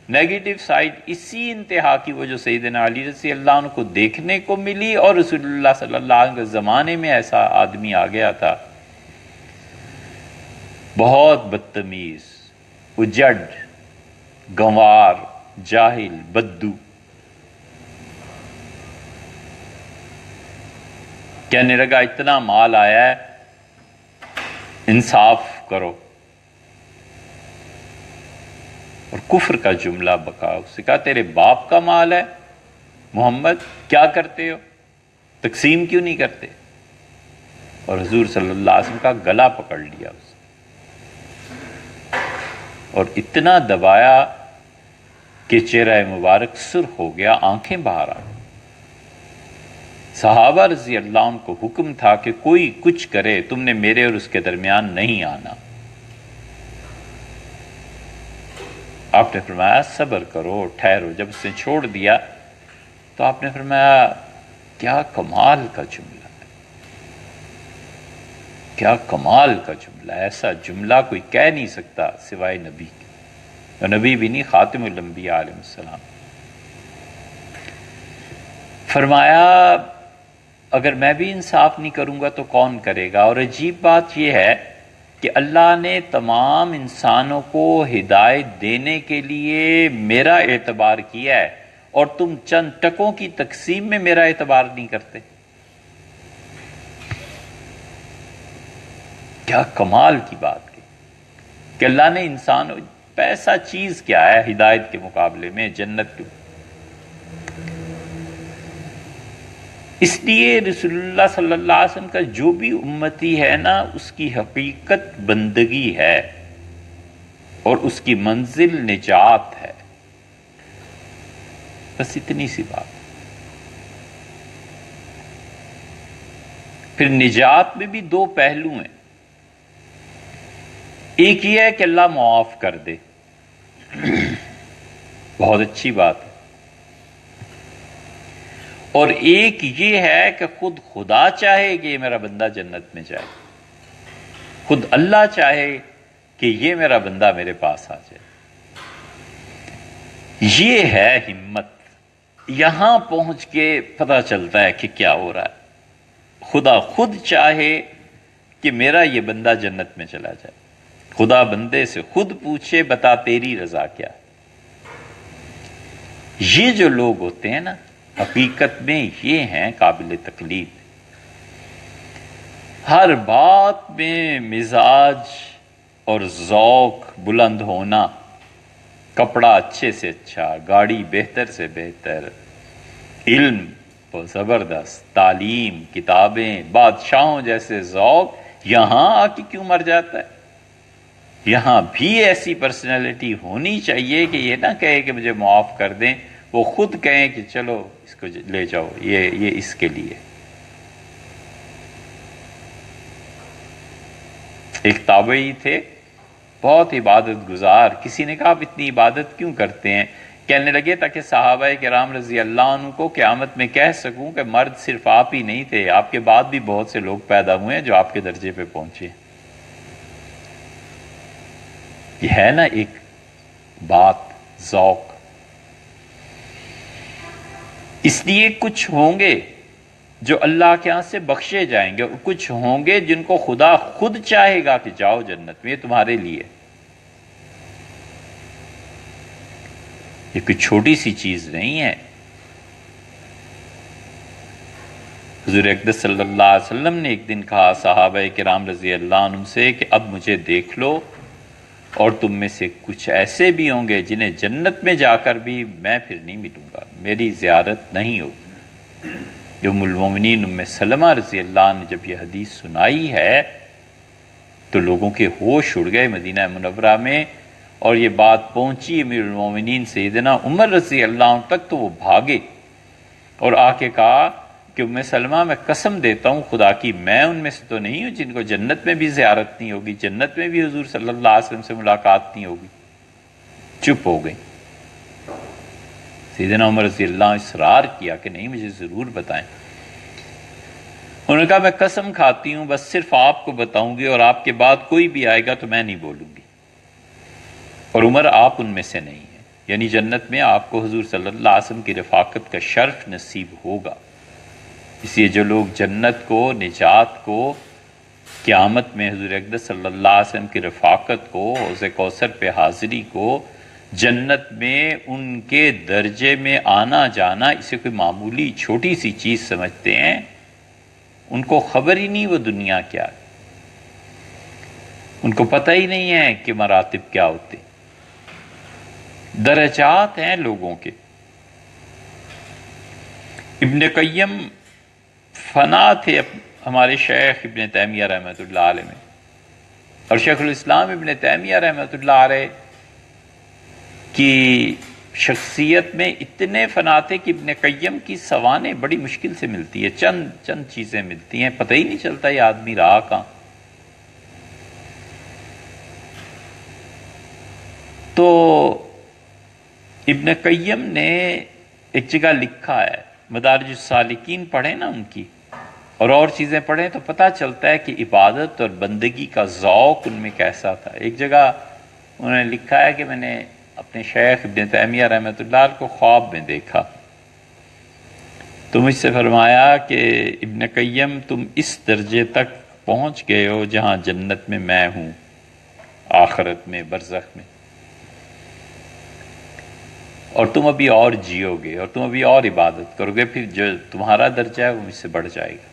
نیگیٹو سائیڈ اسی انتہا کی وہ جو سیدنا علی رضی اللہ عنہ کو دیکھنے کو ملی، اور رسول اللہ صلی اللہ علیہ وسلم کے زمانے میں ایسا آدمی آ گیا تھا، بہت بدتمیز، اجڑ، گنوار، جاہل، بدو. کہنے لگا اتنا مال آیا ہے، انصاف کرو. اور کفر کا جملہ بکا. اس نے کہا تیرے باپ کا مال ہے محمد، کیا کرتے ہو؟ تقسیم کیوں نہیں کرتے؟ اور حضور صلی اللہ علیہ وسلم کا گلا پکڑ لیا اس نے، اور اتنا دبایا کہ چہرہ مبارک سرخ ہو گیا، آنکھیں باہر آ گئی. صحابہ رضی اللہ عنہ کو حکم تھا کہ کوئی کچھ کرے، تم نے میرے اور اس کے درمیان نہیں آنا. آپ نے فرمایا صبر کرو، ٹھہرو. جب اس نے چھوڑ دیا تو آپ نے فرمایا کیا کمال کا جملہ ہے، کیا کمال کا جملہ ہے. ایسا جملہ کوئی کہہ نہیں سکتا سوائے نبی کے، اور نبی بھی نہیں، خاتم الانبیاء علیہ السلام. فرمایا اگر میں بھی انصاف نہیں کروں گا تو کون کرے گا؟ اور عجیب بات یہ ہے کہ اللہ نے تمام انسانوں کو ہدایت دینے کے لیے میرا اعتبار کیا ہے، اور تم چند ٹکوں کی تقسیم میں میرا اعتبار نہیں کرتے. کیا کمال کی بات کی کہ اللہ نے انسان، پیسہ چیز کیا ہے ہدایت کے مقابلے میں، جنت کے. اس لیے رسول اللہ صلی اللہ علیہ وسلم کا جو بھی امتی ہے نا، اس کی حقیقت بندگی ہے اور اس کی منزل نجات ہے. بس اتنی سی بات. پھر نجات میں بھی 2 پہلو ہیں. ایک یہ ہے کہ اللہ معاف کر دے، بہت اچھی بات ہے. اور ایک یہ ہے کہ خود خدا چاہے کہ یہ میرا بندہ جنت میں جائے، خود اللہ چاہے کہ یہ میرا بندہ میرے پاس آ جائے. یہ ہے ہمت. یہاں پہنچ کے پتہ چلتا ہے کہ کیا ہو رہا ہے. خدا خود چاہے کہ میرا یہ بندہ جنت میں چلا جائے. خدا بندے سے خود پوچھے بتا تیری رضا کیا. یہ جو لوگ ہوتے ہیں نا، حقیقت میں یہ ہیں قابل تقلید. ہر بات میں مزاج اور ذوق بلند ہونا، کپڑا اچھے سے اچھا، گاڑی بہتر سے بہتر، علم زبردست، تعلیم، کتابیں، بادشاہوں جیسے ذوق، یہاں آ کے کیوں مر جاتا ہے؟ یہاں بھی ایسی پرسنالٹی ہونی چاہیے کہ یہ نہ کہے کہ مجھے معاف کر دیں، وہ خود کہیں کہ چلو اس کو لے جاؤ، یہ اس کے لیے. ایک تابعی تھے، بہت عبادت گزار. کسی نے کہا آپ اتنی عبادت کیوں کرتے ہیں؟ کہنے لگے تاکہ صحابہ کرام رضی اللہ عنہ کو قیامت میں کہہ سکوں کہ مرد صرف آپ ہی نہیں تھے، آپ کے بعد بھی بہت سے لوگ پیدا ہوئے ہیں جو آپ کے درجے پہ پہنچے۔ یہ ہے نا ایک بات، ذوق۔ اس لیے کچھ ہوں گے جو اللہ کے ہاں سے بخشے جائیں گے، اور کچھ ہوں گے جن کو خدا خود چاہے گا کہ جاؤ جنت میں، یہ تمہارے لیے۔ یہ کوئی چھوٹی سی چیز نہیں ہے۔ حضور اقدس صلی اللہ علیہ وسلم نے ایک دن کہا صحابہ کرام رضی اللہ عنہ سے کہ اب مجھے دیکھ لو، اور تم میں سے کچھ ایسے بھی ہوں گے جنہیں جنت میں جا کر بھی میں پھر نہیں ملوں گا، میری زیارت نہیں ہوگی۔ ام المومنین ام سلمہ رضی اللہ عنہ نے جب یہ حدیث سنائی ہے تو لوگوں کے ہوش اڑ گئے مدینہ منورہ میں، اور یہ بات پہنچی امیر المومنین سیدنا عمر رضی اللہ عنہ تک، تو وہ بھاگے اور آ کے کہا کہ ام سلمہ میں قسم دیتا ہوں خدا کی، میں ان میں سے تو نہیں ہوں جن کو جنت میں بھی زیارت نہیں ہوگی، جنت میں بھی حضور صلی اللہ علیہ وسلم سے ملاقات نہیں ہوگی۔ چپ ہو گئی۔ سیدنا عمر رضی اللہ عنہ اصرار کیا کہ نہیں، مجھے ضرور بتائیں۔ انہوں نے کہا میں قسم کھاتی ہوں بس صرف آپ کو بتاؤں گی، اور آپ کے بعد کوئی بھی آئے گا تو میں نہیں بولوں گی، اور عمر آپ ان میں سے نہیں ہیں، یعنی جنت میں آپ کو حضور صلی اللہ علیہ وسلم کی رفاقت کا شرف نصیب ہوگا۔ اس لیے جو لوگ جنت کو، نجات کو، قیامت میں حضور اقدس صلی اللہ علیہ وسلم کی رفاقت کو، حوض کوثر پہ حاضری کو، جنت میں ان کے درجے میں آنا جانا اسے کوئی معمولی چھوٹی سی چیز سمجھتے ہیں، ان کو خبر ہی نہیں وہ دنیا کیا ہے، ان کو پتہ ہی نہیں ہے کہ مراتب کیا ہوتے، درجات ہیں لوگوں کے۔ ابن قیم فنا تھے ہمارے شیخ ابن تیمیہ رحمۃ اللہ علیہ میں، اور شیخ الاسلام ابن تیمیہ رحمۃ اللہ علیہ کی شخصیت میں اتنے فنا تھے کہ ابن قیم کی سوانح بڑی مشکل سے ملتی ہے، چند چیزیں ملتی ہیں، پتہ ہی نہیں چلتا یہ آدمی رہا کہاں۔ تو ابن قیم نے ایک جگہ لکھا ہے، مدارج السالکین پڑھیں نا ان کی، اور چیزیں پڑھیں تو پتہ چلتا ہے کہ عبادت اور بندگی کا ذوق ان میں کیسا تھا۔ ایک جگہ انہوں نے لکھا ہے کہ میں نے اپنے شیخ ابن تیمیہ رحمۃ اللہ علیہ کو خواب میں دیکھا، تو مجھ سے فرمایا کہ ابن قیم تم اس درجے تک پہنچ گئے ہو جہاں جنت میں ہوں، آخرت میں، برزخ میں، اور تم ابھی اور جیو گے، اور تم ابھی اور عبادت کرو گے، پھر جو تمہارا درجہ ہے وہ مجھ سے بڑھ جائے گا۔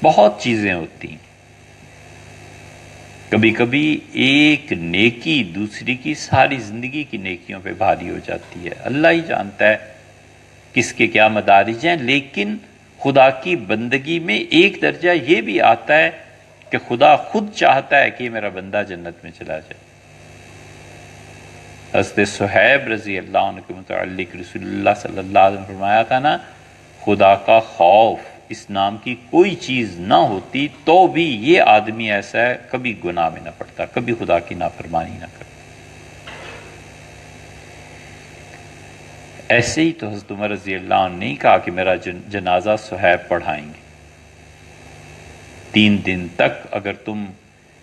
بہت چیزیں ہوتی ہیں، کبھی کبھی ایک نیکی دوسری کی ساری زندگی کی نیکیوں پہ بھاری ہو جاتی ہے، اللہ ہی جانتا ہے کس کے کیا مدارج ہیں، لیکن خدا کی بندگی میں ایک درجہ یہ بھی آتا ہے کہ خدا خود چاہتا ہے کہ یہ میرا بندہ جنت میں چلا جائے۔ حضرت صہیب رضی اللہ عنہ کے متعلق رسول اللہ صلی اللہ علیہ وسلم فرمایا تھا نا، خدا کا خوف اس نام کی کوئی چیز نہ ہوتی تو بھی یہ آدمی ایسا ہے کبھی گناہ میں نہ پڑتا، کبھی خدا کی نافرمانی نہ کرتا۔ ایسے ہی تو حضرت عمر رضی اللہ عنہ نے کہا کہ میرا جنازہ صہیب پڑھائیں گے، 3 دن تک اگر تم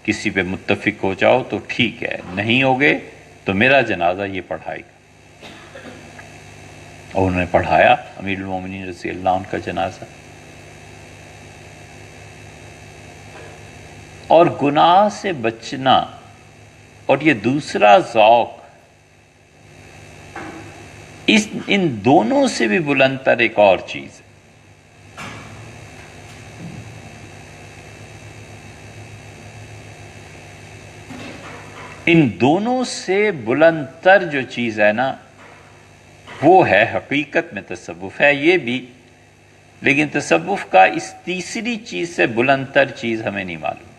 کسی پہ متفق ہو جاؤ تو ٹھیک ہے، نہیں ہوگے تو میرا جنازہ یہ پڑھائے گا۔ اور انہوں نے پڑھایا امیر المومنین رضی اللہ عنہ کا جنازہ۔ اور گناہ سے بچنا اور یہ دوسرا ذوق، ان دونوں سے بھی بلند تر ایک اور چیز ہے۔ ان دونوں سے بلند تر جو چیز ہے نا، وہ ہے حقیقت میں تصوف ہے یہ بھی، لیکن تصوف کا اس تیسری چیز سے بلند تر چیز ہمیں نہیں معلوم،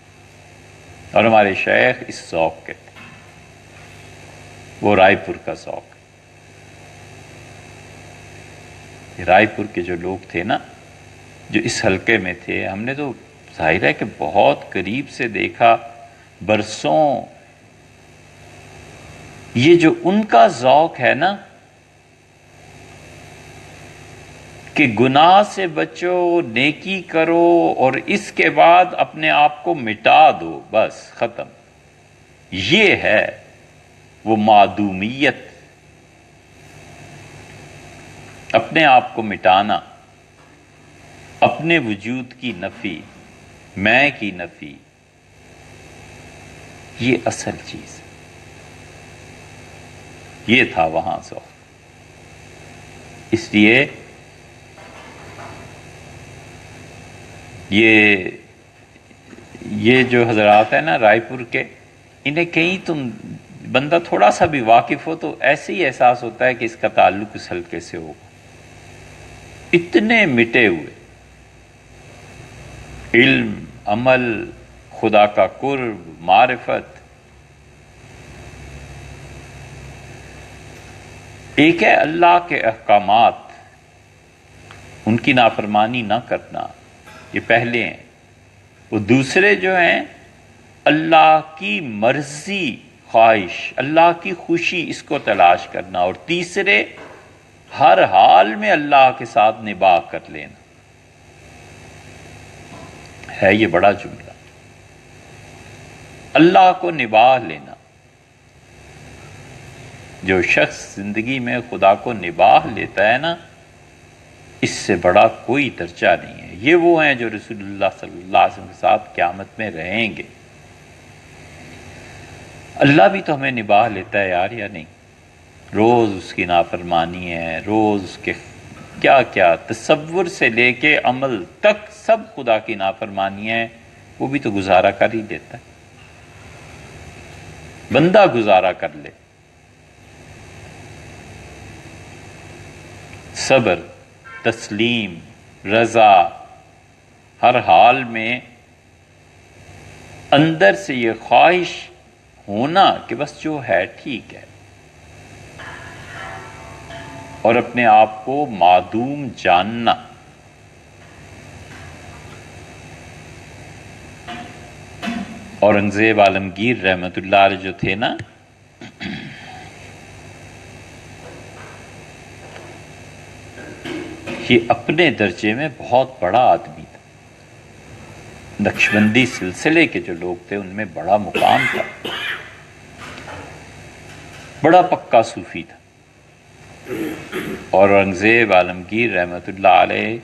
اور ہمارے شیخ اس ذوق کہتے ہیں، وہ رائے پور کا ذوق۔ رائے پور کے جو لوگ تھے نا، جو اس حلقے میں تھے، ہم نے تو ظاہر ہے کہ بہت قریب سے دیکھا، برسوں یہ جو ان کا ذوق ہے نا کہ گناہ سے بچو، نیکی کرو اور اس کے بعد اپنے آپ کو مٹا دو، بس ختم، یہ ہے وہ معدومیت، اپنے آپ کو مٹانا، اپنے وجود کی نفی، میں کی نفی، یہ اصل چیز، یہ تھا وہاں ذوق۔ اس لیے یہ جو حضرات ہیں نا رائے پور کے، انہیں کہیں تم بندہ تھوڑا سا بھی واقف ہو تو ایسے ہی احساس ہوتا ہے کہ اس کا تعلق اس حلقے سے ہوگا، اتنے مٹے ہوئے، علم، عمل، خدا کا قرب، معرفت۔ ایک ہے اللہ کے احکامات، ان کی نافرمانی نہ کرنا، یہ پہلے ہیں۔ وہ دوسرے جو ہیں اللہ کی مرضی، خواہش، اللہ کی خوشی، اس کو تلاش کرنا، اور تیسرے ہر حال میں اللہ کے ساتھ نباہ کر لینا، ہے یہ بڑا جملہ، اللہ کو نباہ لینا۔ جو شخص زندگی میں خدا کو نباہ لیتا ہے نا، اس سے بڑا کوئی درجہ نہیں ہے۔ یہ وہ ہیں جو رسول اللہ صلی اللہ علیہ وسلم کے ساتھ قیامت میں رہیں گے۔ اللہ بھی تو ہمیں نباہ لیتا ہے یار، یا نہیں؟ روز اس کی نافرمانی ہے، روز اس کے کیا کیا تصور سے لے کے عمل تک سب خدا کی نافرمانی ہے، وہ بھی تو گزارا کر ہی دیتا ہے۔ بندہ گزارا کر لے، صبر، تسلیم، رضا، ہر حال میں اندر سے یہ خواہش ہونا کہ بس جو ہے ٹھیک ہے، اور اپنے آپ کو معدوم جاننا۔ اورنگزیب عالمگیر رحمت اللہ علیہ جو تھے نا، یہ اپنے درجے میں بہت بڑا آدمی تھا، نقشبندی سلسلے کے جو لوگ تھے ان میں بڑا مقام تھا، بڑا پکا صوفی تھا۔ اور اورنگزیب عالمگیر رحمت اللہ علیہ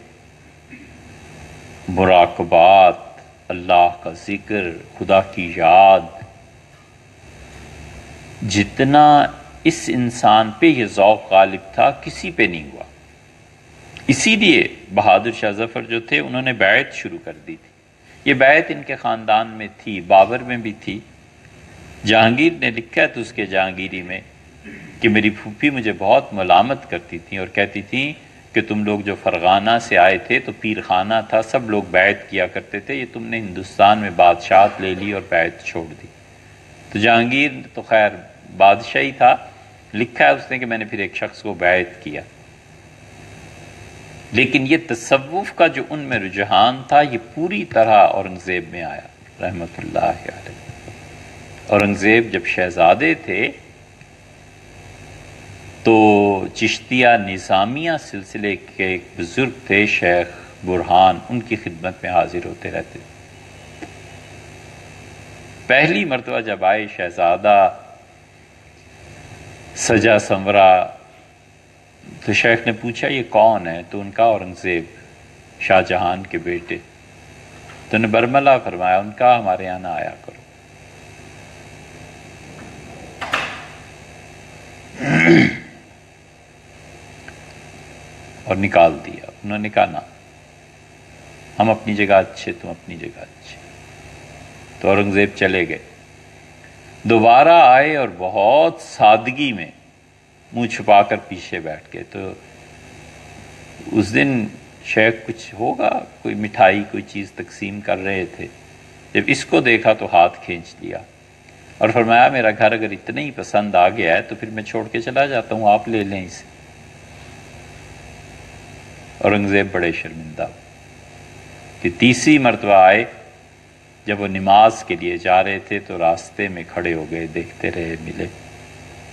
مراقبات، اللہ کا ذکر، خدا کی یاد، جتنا اس انسان پہ یہ ذوق غالب تھا کسی پہ نہیں ہوا۔ اسی لیے بہادر شاہ ظفر جو تھے انہوں نے بیعت شروع کر دی تھی۔ یہ بیعت ان کے خاندان میں تھی، بابر میں بھی تھی۔ جہانگیر نے لکھا ہے تو اس کے جہانگیری میں کہ میری پھوپھی مجھے بہت ملامت کرتی تھیں اور کہتی تھیں کہ تم لوگ جو فرغانہ سے آئے تھے تو پیر خانہ تھا، سب لوگ بیعت کیا کرتے تھے، یہ تم نے ہندوستان میں بادشاہت لے لی اور بیعت چھوڑ دی۔ تو جہانگیر تو خیر بادشاہی تھا، لکھا ہے اس نے کہ میں نے پھر ایک شخص کو بیعت کیا، لیکن یہ تصوف کا جو ان میں رجحان تھا یہ پوری طرح اورنگزیب میں آیا رحمت اللہ علیہ۔ اورنگزیب جب شہزادے تھے تو چشتیہ نظامیہ سلسلے کے ایک بزرگ تھے شیخ برہان، ان کی خدمت میں حاضر ہوتے رہتے تھے۔ پہلی مرتبہ جب آئے شہزادہ سجا سنورا تو شیخ نے پوچھا یہ کون ہے؟ تو ان کا اورنگزیب شاہ جہان کے بیٹے۔ تو نے برملا فرمایا، ان کا ہمارے یہاں نہ آیا کرو۔ اور نکال دیا، انہوں نے کہا نہ، ہم اپنی جگہ اچھے، تم اپنی جگہ اچھے۔ تو اورنگزیب چلے گئے، دوبارہ آئے اور بہت سادگی میں منہ چھپا کر پیچھے بیٹھ گئے۔ تو اس دن شیخ کچھ ہوگا، کوئی مٹھائی کوئی چیز تقسیم کر رہے تھے، جب اس کو دیکھا تو ہاتھ کھینچ لیا اور فرمایا میرا گھر اگر اتنا ہی پسند آ گیا ہے تو پھر میں چھوڑ کے چلا جاتا ہوں، آپ لے لیں اسے۔ اورنگزیب بڑے شرمندہ کہ تیسری مرتبہ آئے، جب وہ نماز کے لیے جا رہے تھے تو راستے میں کھڑے ہو گئے، دیکھتے رہے، ملے،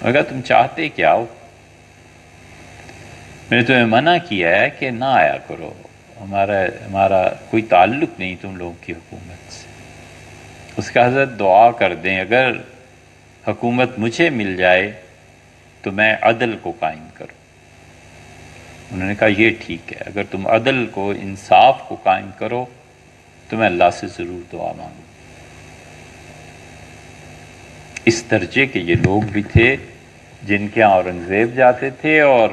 اگر تم چاہتے کیا ہو؟ میں نے تمہیں منع کیا ہے کہ نہ آیا کرو، ہمارا کوئی تعلق نہیں تم لوگوں کی حکومت سے۔ اس کا حضرت دعا کر دیں اگر حکومت مجھے مل جائے تو میں عدل کو قائم کروں۔ انہوں نے کہا یہ ٹھیک ہے، اگر تم عدل کو، انصاف کو قائم کرو تو میں اللہ سے ضرور دعا مانگوں۔ اس درجے کے یہ لوگ بھی تھے جن کے ہاں اورنگزیب جاتے تھے، اور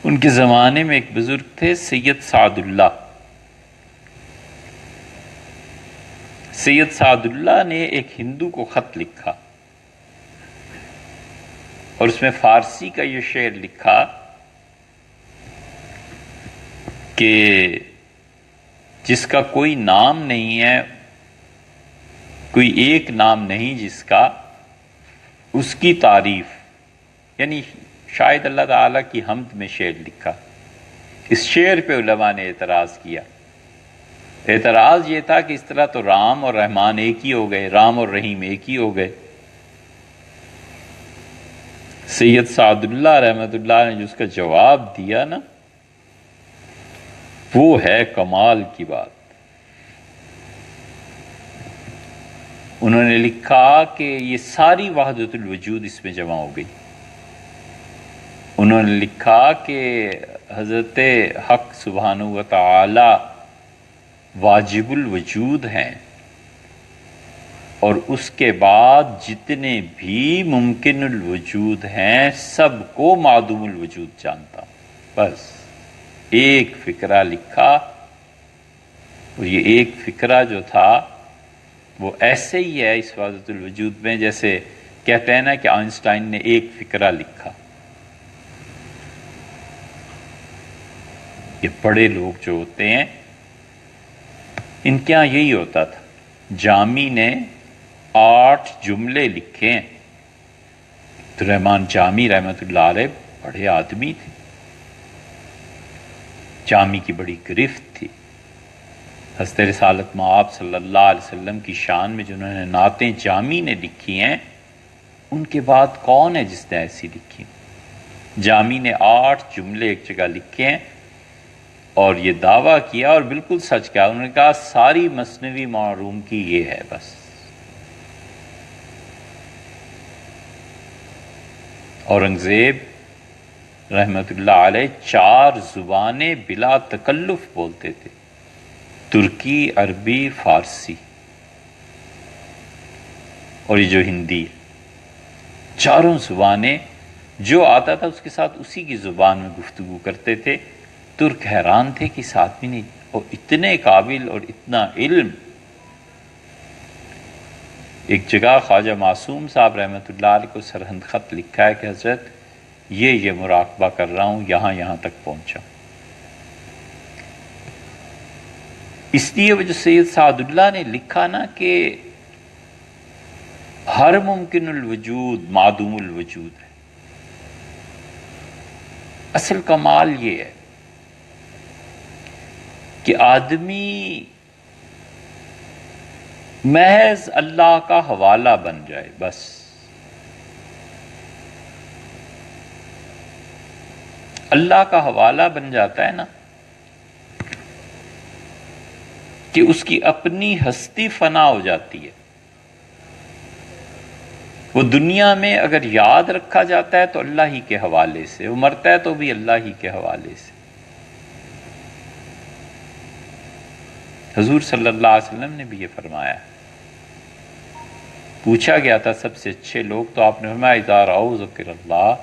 ان کے زمانے میں ایک بزرگ تھے سید سعد اللہ۔ سید سعد اللہ نے ایک ہندو کو خط لکھا اور اس میں فارسی کا یہ شعر لکھا کہ جس کا کوئی نام نہیں ہے، کوئی ایک نام نہیں جس کا، اس کی تعریف، یعنی شاید اللہ تعالیٰ کی حمد میں شعر لکھا۔ اس شعر پہ علماء نے اعتراض کیا۔ اعتراض یہ تھا کہ اس طرح تو رام اور رحمان ایک ہی ہو گئے، رام اور رحیم ایک ہی ہو گئے۔ سید سعد اللہ رحمۃ اللہ نے جو اس کا جواب دیا نا، وہ ہے کمال کی بات۔ انہوں نے لکھا کہ یہ ساری وحدت الوجود اس میں جمع ہو گئی۔ انہوں نے لکھا کہ حضرت حق سبحانہ و تعالی واجب الوجود ہیں، اور اس کے بعد جتنے بھی ممکن الوجود ہیں سب کو معدوم الوجود جانتا ہوں۔ بس ایک فقرہ لکھا، اور یہ ایک فقرہ جو تھا وہ ایسے ہی ہے اس وحدت الوجود میں جیسے کہتے ہیں نا کہ آئنسٹائن نے ایک فقرہ لکھا۔ یہ بڑے لوگ جو ہوتے ہیں ان کے یہاں یہی ہوتا تھا۔ جامی نے 8 جملے لکھے ہیں۔ عبد الرحمن جامی رحمۃ اللہ علیہ بڑے آدمی تھے، جامی کی بڑی گرفت تھی۔ حضرت رسالت مآب صلی اللہ علیہ وسلم کی شان میں جنہوں نے نعتیں جامی نے لکھی ہیں، ان کے بعد کون ہے جس نے ایسی لکھی؟ جامی نے 8 جملے ایک جگہ لکھے ہیں اور یہ دعویٰ کیا، اور بالکل سچ کہا، انہوں نے کہا ساری مثنوی معروم کی یہ ہے بس۔ اورنگزیب رحمۃ اللہ علیہ 4 زبانیں بلا تکلف بولتے تھے، ترکی، عربی، فارسی، اور یہ جو ہندی، چاروں زبانیں جو آتا تھا اس کے ساتھ اسی کی زبان میں گفتگو کرتے تھے۔ ترک حیران تھے کہ اس آدمی نے اور اتنے قابل اور اتنا علم۔ ایک جگہ خواجہ معصوم صاحب رحمۃ اللہ علیہ کو سرہند خط لکھا ہے کہ حضرت یہ مراقبہ کر رہا ہوں، یہاں تک پہنچا۔ اس لیے وہ جو سید سعد اللہ نے لکھا نا کہ ہر ممکن الوجود معدوم الوجود ہے، اصل کمال یہ ہے کہ آدمی محض اللہ کا حوالہ بن جائے، بس۔ اللہ کا حوالہ بن جاتا ہے نا کہ اس کی اپنی ہستی فنا ہو جاتی ہے۔ وہ دنیا میں اگر یاد رکھا جاتا ہے تو اللہ ہی کے حوالے سے، وہ مرتا ہے تو بھی اللہ ہی کے حوالے سے۔ حضور صلی اللہ علیہ وسلم نے بھی یہ فرمایا۔ پوچھا گیا تھا سب سے اچھے لوگ، تو آپ نے فرمایا اذا رأوا ذکر اللہ،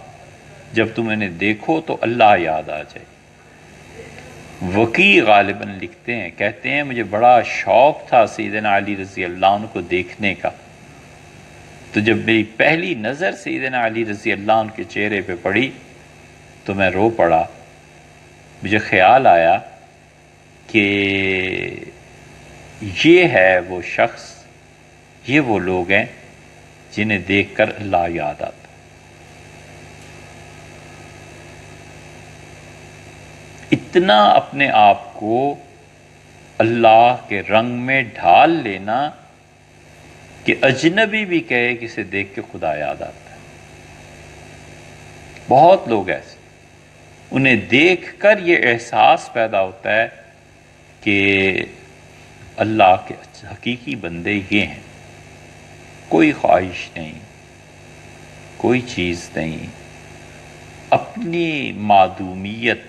جب تم انہیں دیکھو تو اللہ یاد آ جائے۔ وکی غالباً لکھتے ہیں، کہتے ہیں مجھے بڑا شوق تھا سیدنا علی رضی اللہ عنہ کو دیکھنے کا، تو جب میری پہلی نظر سیدنا علی رضی اللہ عنہ کے چہرے پہ پڑی تو میں رو پڑا۔ مجھے خیال آیا کہ یہ ہے وہ شخص، یہ وہ لوگ ہیں جنہیں دیکھ کر اللہ یاد آتا۔ اتنا اپنے آپ کو اللہ کے رنگ میں ڈھال لینا کہ اجنبی بھی کہے کہ اسے دیکھ کے خدا یاد آتا ہے۔ بہت لوگ ایسے، انہیں دیکھ کر یہ احساس پیدا ہوتا ہے کہ اللہ کے حقیقی بندے یہ ہیں، کوئی خواہش نہیں، کوئی چیز نہیں، اپنی معدومیت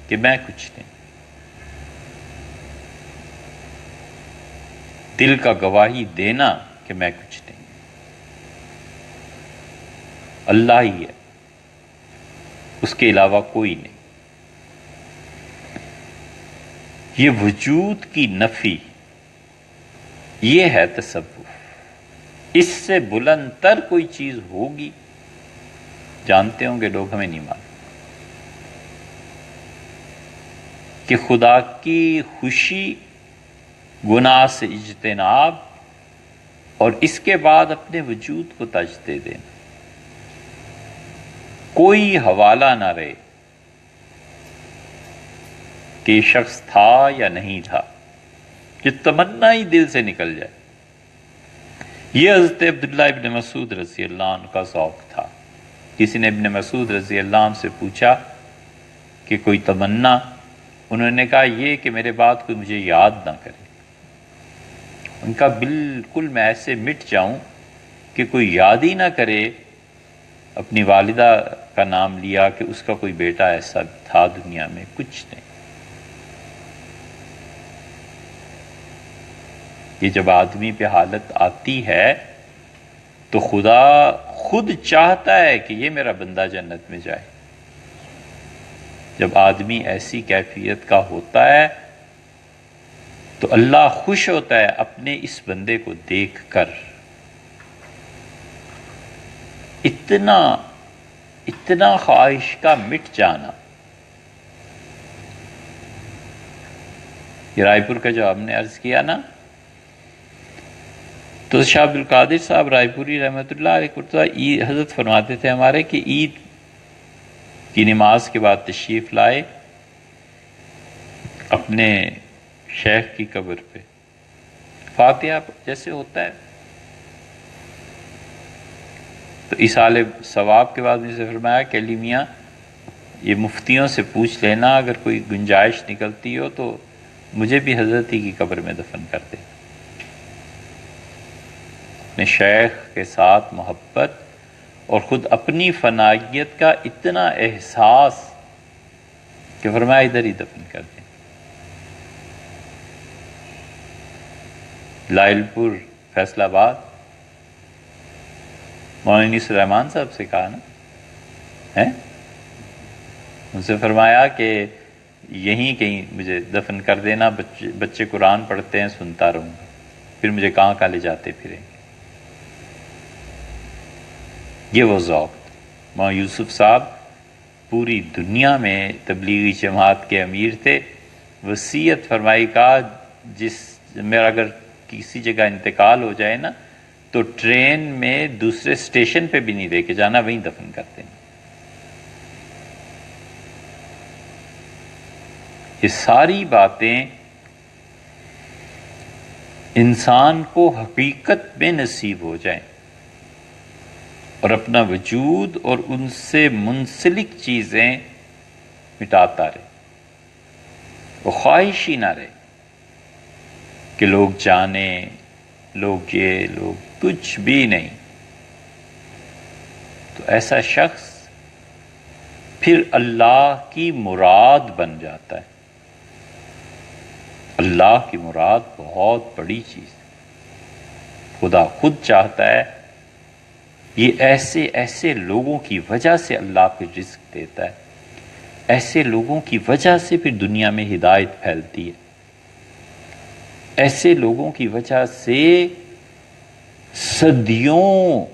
کہ میں کچھ نہیں، دل کا گواہی دینا کہ میں کچھ نہیں، اللہ ہی ہے، اس کے علاوہ کوئی نہیں۔ یہ وجود کی نفی، یہ ہے تصوف۔ اس سے بلند تر کوئی چیز ہوگی، جانتے ہوں گے لوگ، ہمیں نہیں معلوم، کہ خدا کی خوشی، گناہ سے اجتناب، اور اس کے بعد اپنے وجود کو تجدید دینا، کوئی حوالہ نہ رہے کہ یہ شخص تھا یا نہیں تھا، کہ تمنا ہی دل سے نکل جائے۔ یہ حضرت عبداللہ ابن مسعود رضی اللہ عنہ کا ذوق تھا۔ کسی نے ابن مسعود رضی اللہ عنہ سے پوچھا کہ کوئی تمنا، انہوں نے کہا یہ کہ میرے بعد کوئی مجھے یاد نہ کرے، ان کا بالکل میں ایسے مٹ جاؤں کہ کوئی یاد ہی نہ کرے۔ اپنی والدہ کا نام لیا کہ اس کا کوئی بیٹا ایسا تھا دنیا میں، کچھ نہیں۔ یہ جب آدمی پہ حالت آتی ہے تو خدا خود چاہتا ہے کہ یہ میرا بندہ جنت میں جائے۔ جب آدمی ایسی کیفیت کا ہوتا ہے تو اللہ خوش ہوتا ہے اپنے اس بندے کو دیکھ کر۔ اتنا خواہش کا مٹ جانا۔ یہ رائے پور کا جو ہم نے عرض کیا نا، تو شاہ عبد القادر صاحب رائے پوری رحمۃ اللہ علیہ حضرت فرماتے تھے ہمارے کہ عید کی نماز کے بعد تشریف لائے اپنے شیخ کی قبر پہ، فاتحہ جیسے ہوتا ہے تو ایصال ثواب کے بعد مجھ سے فرمایا کہ علی میاں یہ مفتیوں سے پوچھ لینا، اگر کوئی گنجائش نکلتی ہو تو مجھے بھی حضرت ہی کی قبر میں دفن کر دے۔ اپنے شیخ کے ساتھ محبت اور خود اپنی فنائیت کا اتنا احساس کہ فرمایا ادھر ہی دفن کر دیں۔ لائل پور فیصل آباد مولانا سلیمان صاحب سے کہا نا، ان سے فرمایا کہ یہیں کہیں مجھے دفن کر دینا، بچے قرآن پڑھتے ہیں سنتا رہوں گا، پھر مجھے کہاں کہاں لے جاتے پھریں گے۔ یہ وہ ذوق۔ مولانا یوسف صاحب پوری دنیا میں تبلیغی جماعت کے امیر تھے، وصیت فرمائی کہا میرا اگر کسی جگہ انتقال ہو جائے نا تو ٹرین میں دوسرے اسٹیشن پہ بھی نہیں لے کے جانا، وہیں دفن کرتے ہیں۔ یہ ساری باتیں انسان کو حقیقت میں نصیب ہو جائیں اور اپنا وجود اور ان سے منسلک چیزیں مٹاتا رہے، وہ خواہش ہی نہ رہے کہ لوگ جانیں، لوگ یہ، لوگ کچھ بھی نہیں۔ تو ایسا شخص پھر اللہ کی مراد بن جاتا ہے۔ اللہ کی مراد بہت بڑی چیز ہے۔ خدا خود چاہتا ہے، یہ ایسے ایسے لوگوں کی وجہ سے اللہ پھر رزق دیتا ہے، ایسے لوگوں کی وجہ سے پھر دنیا میں ہدایت پھیلتی ہے، ایسے لوگوں کی وجہ سے صدیوں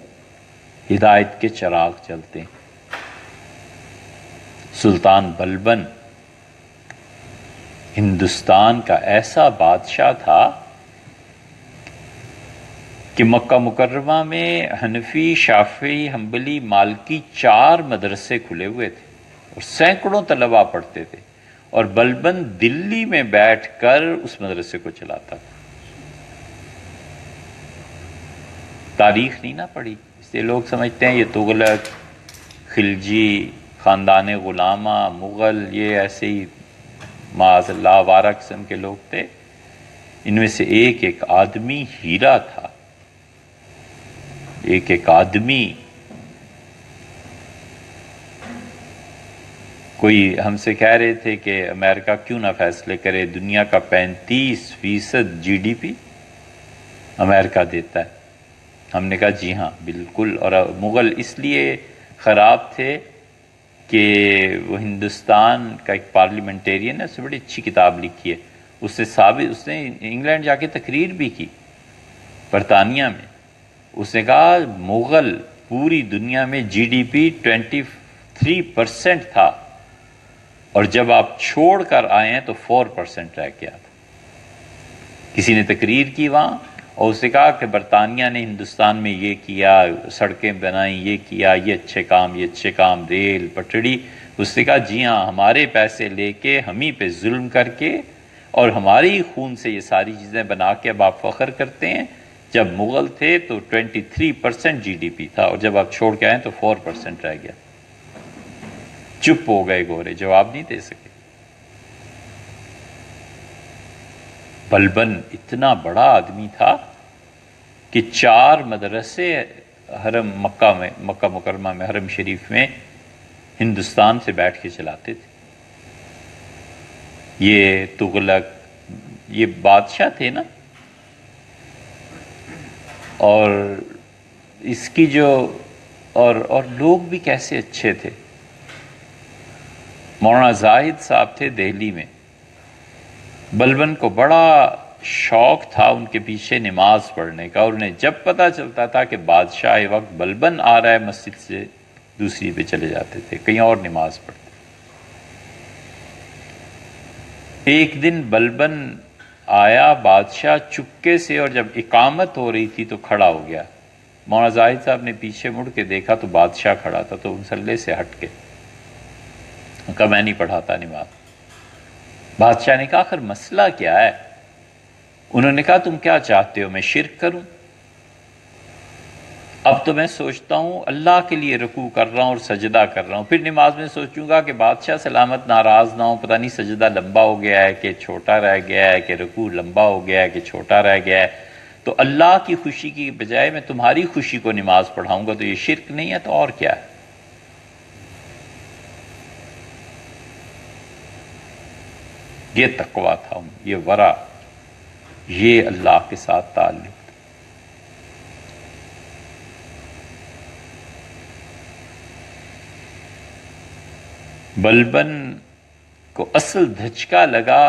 ہدایت کے چراغ چلتے ہیں۔ سلطان بلبن ہندوستان کا ایسا بادشاہ تھا کہ مکہ مکرمہ میں حنفی، شافعی، حنبلی، مالکی 4 مدرسے کھلے ہوئے تھے اور سینکڑوں طلباء پڑھتے تھے، اور بلبن دلی میں بیٹھ کر اس مدرسے کو چلاتا تھا۔ تاریخ نہیں نہ پڑھی، اس لیے لوگ سمجھتے ہیں یہ تغلق، خلجی، خاندان غلامہ، مغل، یہ ایسے ہی معاذ اللہ آوارہ قسم کے لوگ تھے. ان میں سے ایک ایک آدمی ہیرا تھا، ایک ایک آدمی. کوئی ہم سے کہہ رہے تھے کہ امریکہ کیوں نہ فیصلے کرے، دنیا کا 35% GDP امریکہ دیتا ہے. ہم نے کہا جی ہاں بالکل. اور مغل اس لیے خراب تھے کہ وہ ہندوستان کا ایک پارلیمنٹیرین ہے، اس نے بڑی اچھی کتاب لکھی ہے. اس نے انگلینڈ جا کے تقریر بھی کی برطانیہ میں. اس نے کہا مغل پوری دنیا میں GDP 23% تھا، اور جب آپ چھوڑ کر آئے ہیں تو 4% رہ گیا تھا. کسی نے تقریر کی وہاں، اور اس نے کہا کہ برطانیہ نے ہندوستان میں یہ کیا، سڑکیں بنائیں، یہ کیا، یہ اچھے کام، ریل پٹڑی. اس نے کہا جی ہاں، ہمارے پیسے لے کے ہم ہی پہ ظلم کر کے اور ہمارے ہی خون سے یہ ساری چیزیں بنا کے اب آپ فخر کرتے ہیں. جب مغل تھے تو 23% GDP تھا، اور جب آپ چھوڑ کے آئے تو 4% رہ گیا. چپ ہو گئے گورے، جواب نہیں دے سکے. بلبن اتنا بڑا آدمی تھا کہ 4 مدرسے حرم مکہ مکرمہ میں، حرم شریف میں ہندوستان سے بیٹھ کے چلاتے تھے. یہ تغلق، یہ بادشاہ تھے نا، اور اس کی جو اور لوگ بھی کیسے اچھے تھے. مولانا زاہد صاحب تھے دہلی میں، بلبن کو بڑا شوق تھا ان کے پیچھے نماز پڑھنے کا، اور انہیں جب پتہ چلتا تھا کہ بادشاہ وقت بلبن آ رہا ہے مسجد سے دوسری پہ چلے جاتے تھے، کہیں اور نماز پڑھتے. ایک دن بلبن آیا، بادشاہ چپکے سے، اور جب اقامت ہو رہی تھی تو کھڑا ہو گیا. مولانا زاہد صاحب نے پیچھے مڑ کے دیکھا تو بادشاہ کھڑا تھا، تو مسلح سے ہٹ کے کہا میں نہیں پڑھاتا نماز. بادشاہ نے کہا آخر مسئلہ کیا ہے؟ انہوں نے کہا تم کیا چاہتے ہو، میں شرک کروں؟ اب تو میں سوچتا ہوں اللہ کے لیے رکوع کر رہا ہوں اور سجدہ کر رہا ہوں، پھر نماز میں سوچوں گا کہ بادشاہ سلامت ناراض نہ ہو، پتہ نہیں سجدہ لمبا ہو گیا ہے کہ چھوٹا رہ گیا ہے، کہ رکوع لمبا ہو گیا ہے کہ چھوٹا رہ گیا ہے. تو اللہ کی خوشی کی بجائے میں تمہاری خوشی کو نماز پڑھاؤں گا، تو یہ شرک نہیں ہے تو اور کیا ہے؟ یہ تقویٰ تھا، یہ ورع، یہ اللہ کے ساتھ تعلق. بلبن کو اصل دھچکا لگا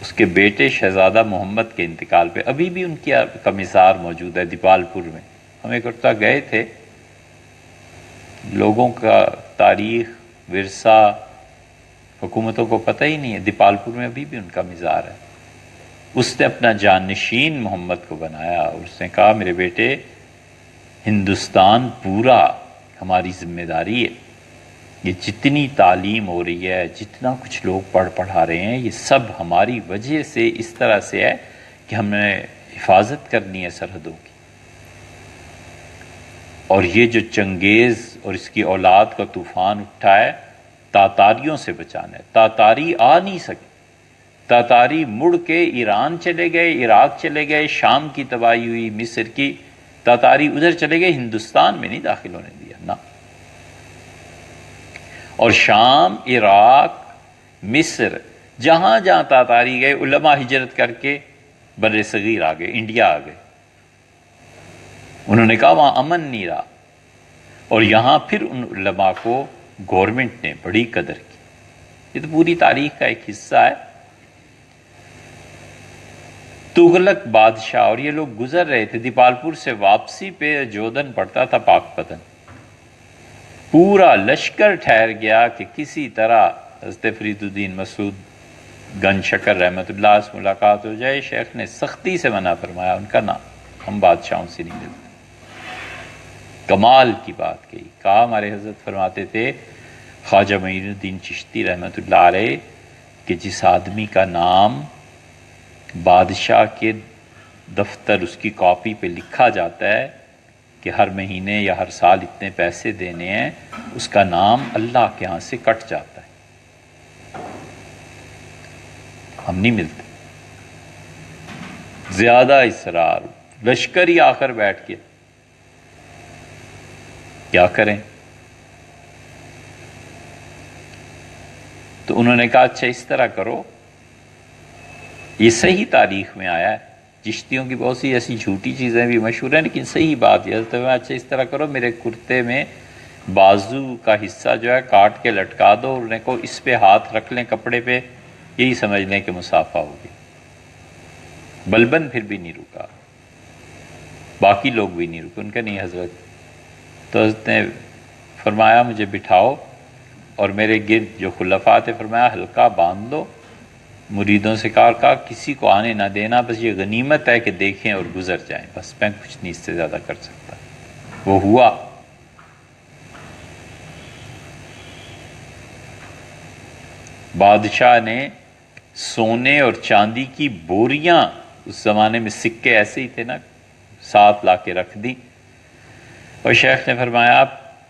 اس کے بیٹے شہزادہ محمد کے انتقال پہ. ابھی بھی ان کا مزار موجود ہے دیپال پور میں. ہم ایک مرتبہ گئے تھے، لوگوں کا تاریخ ورثہ حکومتوں کو پتہ ہی نہیں ہے. دیپال پور میں ابھی بھی ان کا مزار ہے. اس نے اپنا جانشین محمد کو بنایا، اور اس نے کہا میرے بیٹے ہندوستان پورا ہماری ذمہ داری ہے، یہ جتنی تعلیم ہو رہی ہے، جتنا کچھ لوگ پڑھا رہے ہیں، یہ سب ہماری وجہ سے اس طرح سے ہے کہ ہم نے حفاظت کرنی ہے سرحدوں کی. اور یہ جو چنگیز اور اس کی اولاد کا طوفان اٹھا ہے، تاتاریوں سے بچانا ہے. تاتاری آ نہیں سکے، تاتاری مڑ کے ایران چلے گئے، عراق چلے گئے، شام کی تباہی ہوئی، مصر کی. تاتاری ادھر چلے گئے، ہندوستان میں نہیں داخل ہونے دیا نہ. اور شام، عراق، مصر، جہاں جہاں تاتاری گئے، علماء ہجرت کر کے بر صغیر آ گئے، انڈیا آ گئے. انہوں نے کہا وہاں امن نہیں رہا، اور یہاں پھر ان علماء کو گورنمنٹ نے بڑی قدر کی. یہ تو پوری تاریخ کا ایک حصہ ہے. تغلق بادشاہ، اور یہ لوگ گزر رہے تھے دیپال پور سے واپسی پہ جودن پڑتا تھا پاک پتن. پورا لشکر ٹھہر گیا کہ کسی طرح حضرت فرید الدین مسعود گنج شکر رحمۃ اللہ سے ملاقات ہو جائے. شیخ نے سختی سے منع فرمایا، ان کا نام ہم بادشاہوں سے نہیں ملتے. کمال کی بات کہی. کہا ہمارے حضرت فرماتے تھے خواجہ معین الدین چشتی رحمۃ اللہ علیہ کہ جس آدمی کا نام بادشاہ کے دفتر اس کی کاپی پہ لکھا جاتا ہے، کہ ہر مہینے یا ہر سال اتنے پیسے دینے ہیں، اس کا نام اللہ کے ہاں سے کٹ جاتا ہے، ہم نہیں ملتے۔ زیادہ اصرار، لشکر ہی آخر بیٹھ کے کیا کریں؟ تو انہوں نے کہا اچھا اس طرح کرو، یہ صحیح تاریخ میں آیا ہے، چشتیوں کی بہت سی ایسی جھوٹی چیزیں بھی مشہور ہیں لیکن صحیح بات یہ ہے، اچھا اس طرح کرو، میرے کرتے میں بازو کا حصہ جو ہے کاٹ کے لٹکا دو، اور انہیں کو اس پہ ہاتھ رکھ لیں کپڑے پہ، یہی سمجھ لیں کہ مسافہ ہوگی۔ بلبن پھر بھی نہیں رکا، باقی لوگ بھی نہیں رکے، ان کا نہیں حضرت۔ تو حضرت نے فرمایا مجھے بٹھاؤ، اور میرے گرد جو خلفاء تھے فرمایا حلقہ باندھ دو، مریدوں سے کہا کسی کو آنے نہ دینا، بس یہ غنیمت ہے کہ دیکھیں اور گزر جائیں، بس میں کچھ نہیں اس سے زیادہ کر سکتا۔ وہ ہوا۔ بادشاہ نے سونے اور چاندی کی بوریاں، اس زمانے میں سکے ایسے ہی تھے نا، ساتھ لا کے رکھ دی، اور شیخ نے فرمایا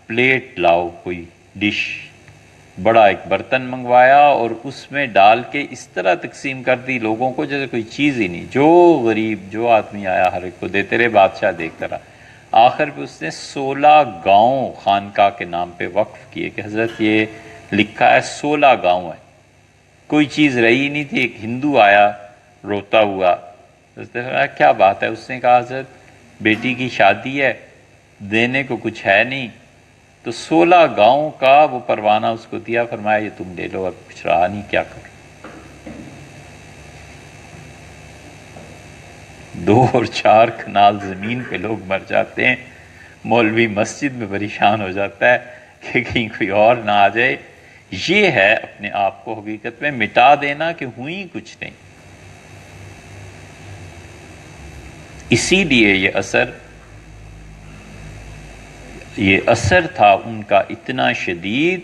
پلیٹ لاؤ، کوئی ڈش، بڑا ایک برتن منگوایا اور اس میں ڈال کے اس طرح تقسیم کر دی لوگوں کو جیسے کوئی چیز ہی نہیں، جو غریب جو آدمی آیا ہر ایک کو دیتے رہے، بادشاہ دیکھتا رہا۔ آخر پہ اس نے 16 گاؤں خانقاہ کے نام پہ وقف کیے کہ حضرت یہ لکھا ہے 16 گاؤں ہے، کوئی چیز رہی نہیں تھی۔ ایک ہندو آیا روتا ہوا، حضرت نے فرمایا کیا بات ہے؟ اس نے کہا حضرت بیٹی کی شادی ہے، دینے کو کچھ ہے نہیں، تو 16 گاؤں کا وہ پروانہ اس کو دیا، فرمایا یہ تم لے لو، اب کچھ رہا نہیں، کیا کرو؟ 2 اور 4 کنال زمین پہ لوگ مر جاتے ہیں، مولوی مسجد میں پریشان ہو جاتا ہے کہ کہیں کوئی اور نہ آ جائے۔ یہ ہے اپنے آپ کو حقیقت میں مٹا دینا کہ ہوئی کچھ نہیں۔ اسی لیے یہ اثر تھا ان کا اتنا شدید،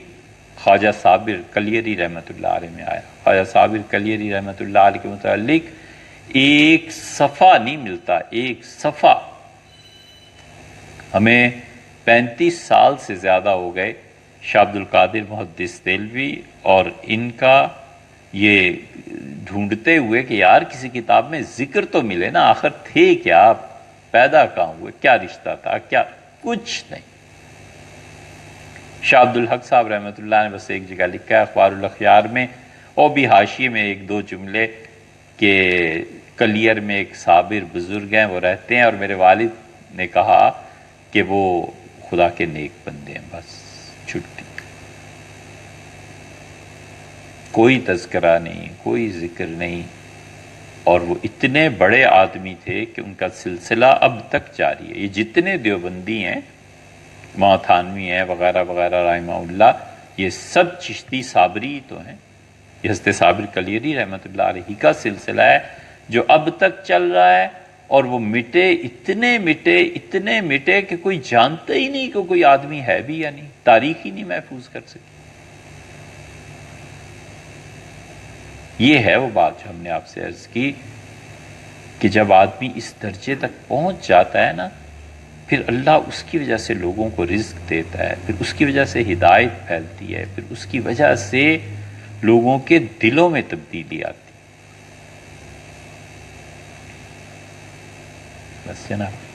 خواجہ صابر کلیری رحمۃ اللہ علیہ میں آیا۔ خواجہ صابر کلیری رحمۃ اللہ علیہ کے متعلق ایک صفحہ نہیں ملتا، ایک صفحہ۔ ہمیں 35 سال سے زیادہ ہو گئے شاہ عبد القادر محدث دہلوی اور ان کا یہ ڈھونڈتے ہوئے کہ یار کسی کتاب میں ذکر تو ملے نا، آخر تھے کیا، پیدا کہاں ہوئے، کیا رشتہ تھا، کیا، کچھ نہیں۔ شاہ عبد الحق صاحب رحمۃ اللہ نے بس ایک جگہ لکھا ہے اخبار الاخیار میں، اور بھی حاشیے میں 1-2 جملے، کہ کلیر میں ایک صابر بزرگ ہیں، وہ رہتے ہیں، اور میرے والد نے کہا کہ وہ خدا کے نیک بندے ہیں، بس چھٹی، کوئی تذکرہ نہیں، کوئی ذکر نہیں۔ اور وہ اتنے بڑے آدمی تھے کہ ان کا سلسلہ اب تک جاری ہے۔ یہ جتنے دیوبندی ہیں، ماں تھانوی ہیں وغیرہ وغیرہ رحمہ اللہ، یہ سب چشتی صابری تو ہیں۔ یہ حضرت صابر کلیری رحمۃ اللہ علیہ کا سلسلہ ہے جو اب تک چل رہا ہے، اور وہ مٹے، اتنے مٹے کہ کوئی جانتا ہی نہیں کہ کوئی آدمی ہے بھی یا نہیں، تاریخ ہی نہیں محفوظ کر سکی۔ یہ ہے وہ بات جو ہم نے آپ سے عرض کی کہ جب آدمی اس درجے تک پہنچ جاتا ہے نا، پھر اللہ اس کی وجہ سے لوگوں کو رزق دیتا ہے، پھر اس کی وجہ سے ہدایت پھیلتی ہے، پھر اس کی وجہ سے لوگوں کے دلوں میں تبدیلی آتی ہے۔ بس جناب۔